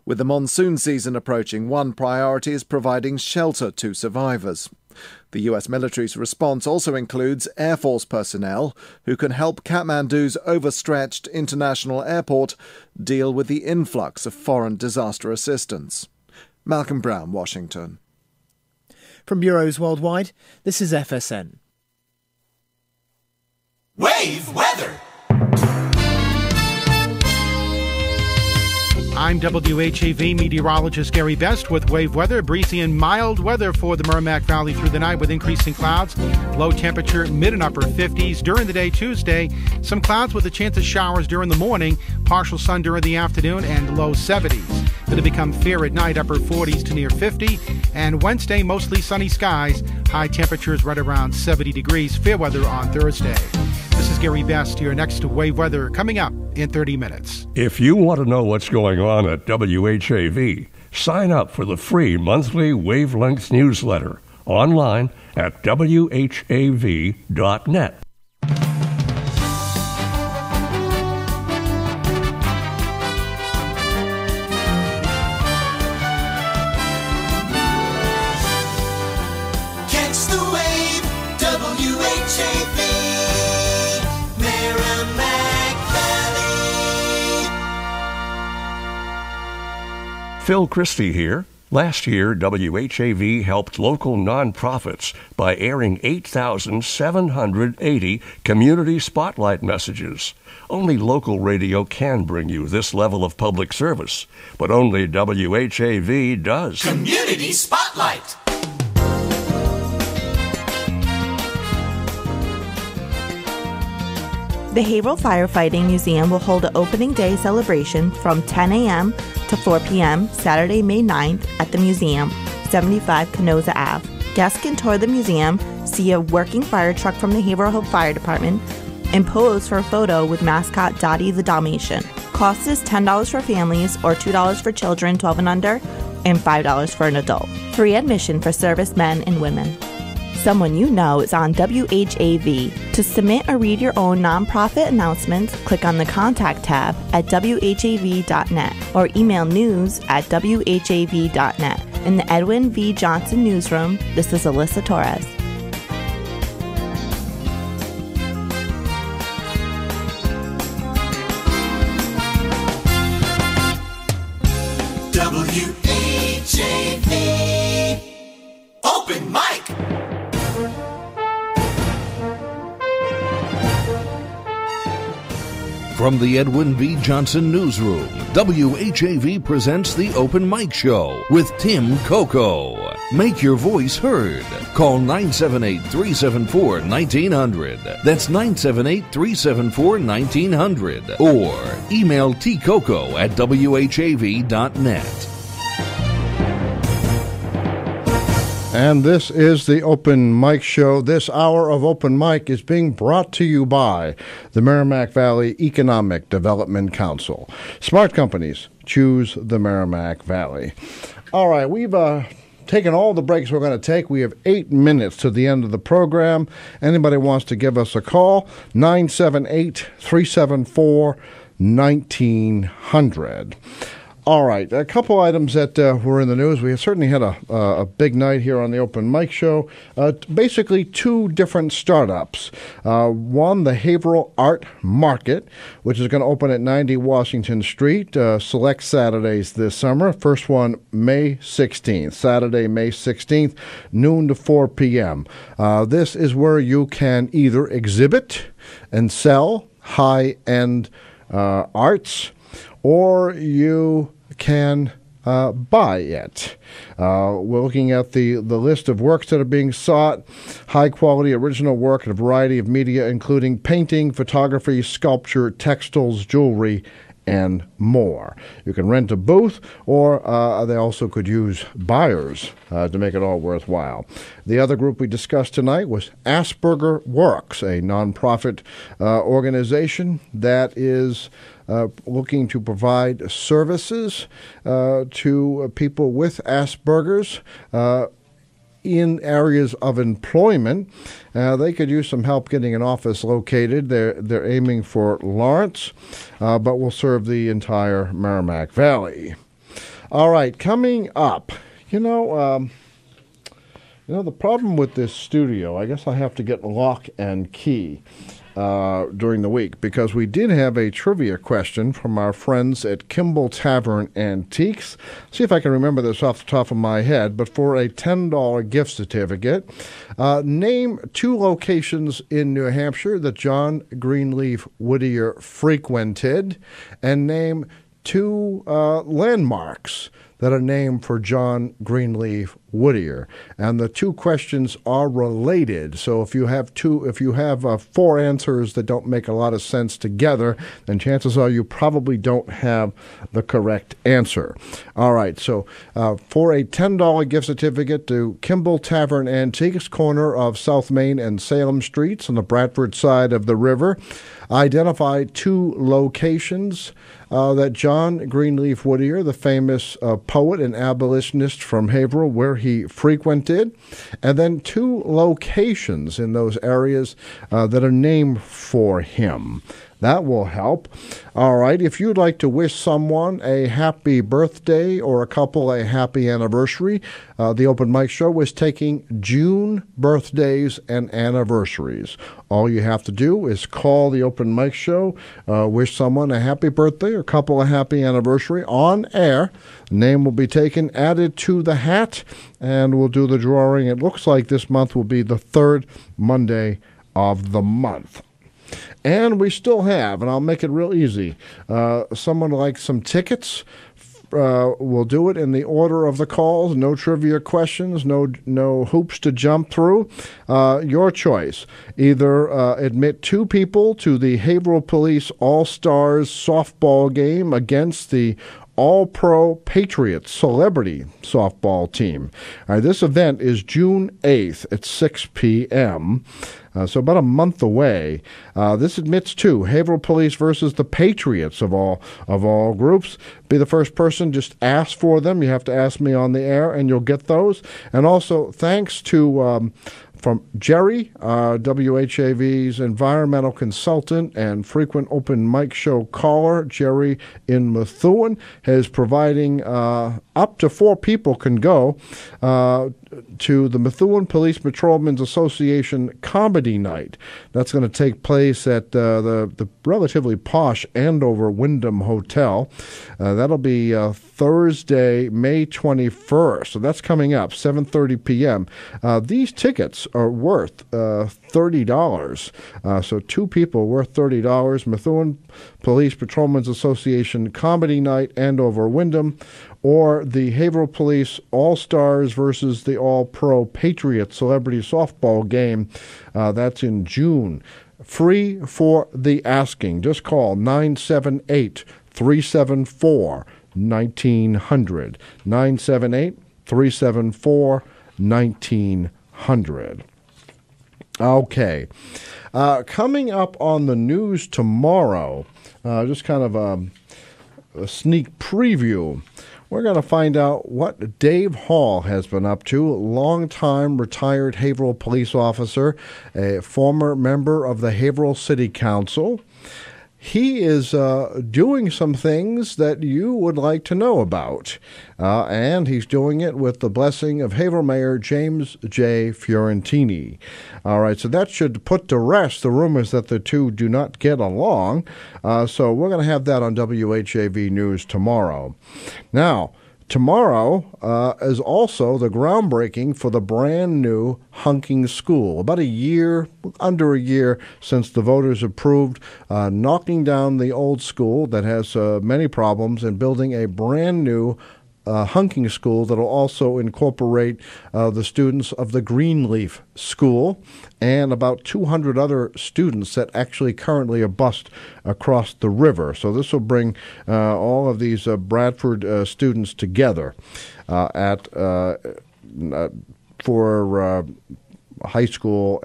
With the monsoon season approaching, one priority is providing shelter to survivors. The US military's response also includes Air Force personnel who can help Kathmandu's overstretched international airport deal with the influx of foreign disaster assistance. Malcolm Brown, Washington. From bureaus worldwide, this is FSN. Wave weather. I'm WHAV meteorologist Gerrie Best with wave weather. Breezy and mild weather for the Merrimack Valley through the night with increasing clouds. Low temperature mid and upper 50s. During the day Tuesday, some clouds with a chance of showers during the morning. Partial sun during the afternoon and low 70s. It'll become fair at night, upper 40s to near 50. And Wednesday, mostly sunny skies. High temperatures right around 70 degrees. Fair weather on Thursday. This is Gerrie Best. Your next wave weather coming up in 30 minutes. If you want to know what's going on at WHAV, sign up for the free monthly wavelength newsletter online at whav.net. Catch the wave, WHAV, Merrimack Valley. Phil Christie here. Last year, WHAV helped local nonprofits by airing 8,780 community spotlight messages. Only local radio can bring you this level of public service, but only WHAV does. Community Spotlight. The Haverhill Firefighting Museum will hold an opening day celebration from 10 a.m. to 4 p.m. Saturday, May 9th at the museum, 75 Canosa Ave. Guests can tour the museum, see a working fire truck from the Haverhill Fire Department, and pose for a photo with mascot Dottie the Dalmatian. Cost is $10 for families or $2 for children 12 and under, and $5 for an adult. Free admission for servicemen and women. Someone you know is on WHAV. To submit or read your own nonprofit announcements, click on the Contact tab at whav.net or email news@whav.net. In the Edwin V. Johnson newsroom, this is Alyssa Torres. WHAV. Open mic. From the Edwin V. Johnson newsroom, WHAV presents the Open Mic Show with Tim Coco. Make your voice heard. Call 978-374-1900. That's 978-374-1900. Or email tcoco@whav.net. And this is the Open Mic Show. This hour of Open Mic is being brought to you by the Merrimack Valley Economic Development Council. Smart companies choose the Merrimack Valley. All right, we've taken all the breaks we're going to take. We have 8 minutes to the end of the program. Anybody wants to give us a call, 978-374-1900. All right, a couple items that were in the news. We certainly had a big night here on the Open Mic Show. Basically, two different startups. One, the Haverhill Art Market, which is going to open at 90 Washington Street, select Saturdays this summer. First one, May 16th, Saturday, May 16th, noon to 4 p.m. This is where you can either exhibit and sell high-end arts, or you can buy it. We're looking at the list of works that are being sought. High-quality original work in a variety of media, including painting, photography, sculpture, textiles, jewelry, and more. You can rent a booth, or they also could use buyers to make it all worthwhile. The other group we discussed tonight was Asperger Works, a nonprofit organization that is looking to provide services to people with Asperger's in areas of employment. They could use some help getting an office located. They're aiming for Lawrence, but will serve the entire Merrimack Valley. All right, coming up, the problem with this studio, I guess I have to get lock and key during the week, because we did have a trivia question from our friends at Kimball Tavern Antiques. See if I can remember this off the top of my head, but for a $10 gift certificate, name two locations in New Hampshire that John Greenleaf Whittier frequented, and name two landmarks that are named for John Greenleaf Whittier. And the two questions are related. So if you have four answers that don't make a lot of sense together, then chances are you probably don't have the correct answer. All right, so for a $10 gift certificate to Kimball Tavern Antiques, corner of South Main and Salem Streets on the Bradford side of the river, identify two locations that John Greenleaf Whittier, the famous poet and abolitionist from Haverhill, where he frequented, and then two locations in those areas that are named for him. That will help. All right, if you'd like to wish someone a happy birthday or a couple a happy anniversary, the Open Mic Show is taking June birthdays and anniversaries. All you have to do is call the Open Mic Show, wish someone a happy birthday or a couple a happy anniversary on air. Name will be taken, added to the hat, and we'll do the drawing. It looks like this month will be the third Monday of the month. And we still have, and I'll make it real easy, someone like some tickets. We'll do it in the order of the calls. No trivia questions, no hoops to jump through. Your choice. Either admit two people to the Haverhill Police All-Stars softball game against the All-Pro Patriots celebrity softball team. All right, this event is June 8th at 6 p.m., so about a month away. This admits two, Haverhill Police versus the Patriots of all groups. Be the first person, just ask for them. You have to ask me on the air, and you'll get those. And also, thanks to from Gerrie, WHAV's environmental consultant and frequent Open Mic Show caller. Gerrie in Methuen is providing up to 4 people can go to the Methuen Police Patrolmen's Association Comedy Night. That's going to take place at the relatively posh Andover Wyndham Hotel. That'll be Thursday, May 21st. So that's coming up, 7:30 p.m. These tickets are worth $30. So 2 people worth $30. Methuen Police Patrolmen's Association Comedy Night, Andover Wyndham, or the Haverhill Police All-Stars versus the All-Pro Patriots celebrity softball game. That's in June. Free for the asking. Just call 978-374-1900. 978-374-1900. 1900. Okay. Coming up on the news tomorrow, just kind of a sneak preview, we're going to find out what Dave Hall has been up to, longtime retired Haverhill police officer, a former member of the Haverhill City Council. He is doing some things that you would like to know about, and he's doing it with the blessing of Haverhill Mayor James J. Fiorentini. All right, so that should put to rest the rumors that the two do not get along. So we're going to have that on WHAV News tomorrow. Now, tomorrow is also the groundbreaking for the brand new Hunking School. About under a year since the voters approved knocking down the old school that has many problems and building a brand new Hunking School that will also incorporate the students of the Greenleaf School and about 200 other students that actually currently are bused across the river. So this will bring all of these Bradford students together for high school,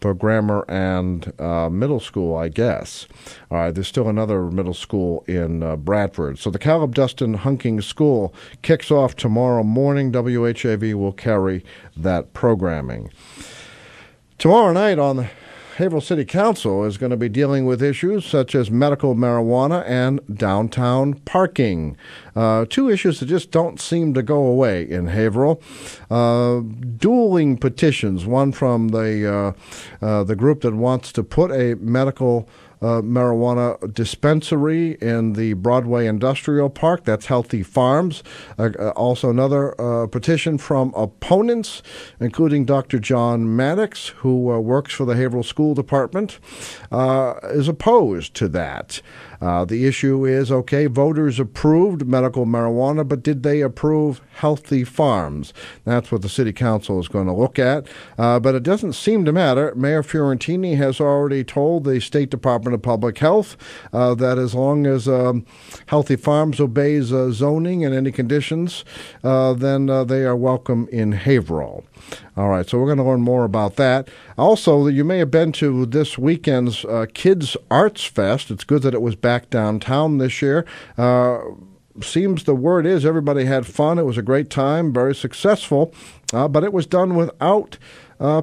for grammar and middle school, I guess. There's still another middle school in Bradford. So the Caleb Dustin Hunking School kicks off tomorrow morning. WHAV will carry that programming. Tomorrow night on the Haverhill City Council is going to be dealing with issues such as medical marijuana and downtown parking. Two issues that just don't seem to go away in Haverhill. Dueling petitions, one from the group that wants to put a medical marijuana dispensary in the Broadway Industrial Park. That's Healthy Farms. Also another petition from opponents, including Dr. John Maddox, who works for the Haverhill School Department, is opposed to that. The issue is, okay, voters approved medical marijuana, but did they approve Healthy Farms? That's what the City Council is going to look at. But it doesn't seem to matter. Mayor Fiorentini has already told the State Department of Public Health that as long as Healthy Farms obeys zoning and any conditions, then they are welcome in Haverhill. All right, so we're going to learn more about that. Also, you may have been to this weekend's Kids Arts Fest. It's good that it was back downtown this year. Seems the word is everybody had fun. It was a great time, very successful, but it was done without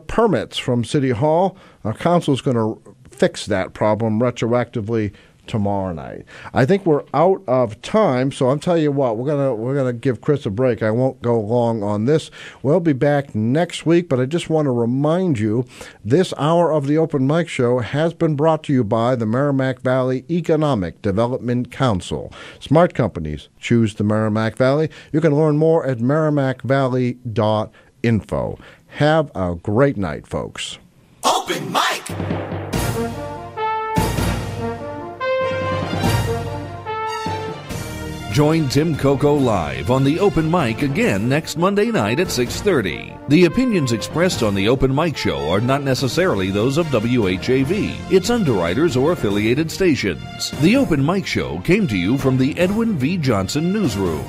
permits from City Hall. Our council is going to fix that problem retroactively tomorrow night. I think we're out of time, so I'll tell you what, we're gonna give Chris a break. I won't go long on this. We'll be back next week, but I just want to remind you, this hour of the Open Mic Show has been brought to you by the Merrimack Valley Economic Development Council. Smart companies choose the Merrimack Valley. You can learn more at merrimackvalley.info. Have a great night, folks. Open mic! Join Tim Coco live on the Open Mic again next Monday night at 6:30. The opinions expressed on the Open Mic Show are not necessarily those of WHAV, its underwriters, or affiliated stations. The Open Mic Show came to you from the Edwin V. Johnson Newsroom.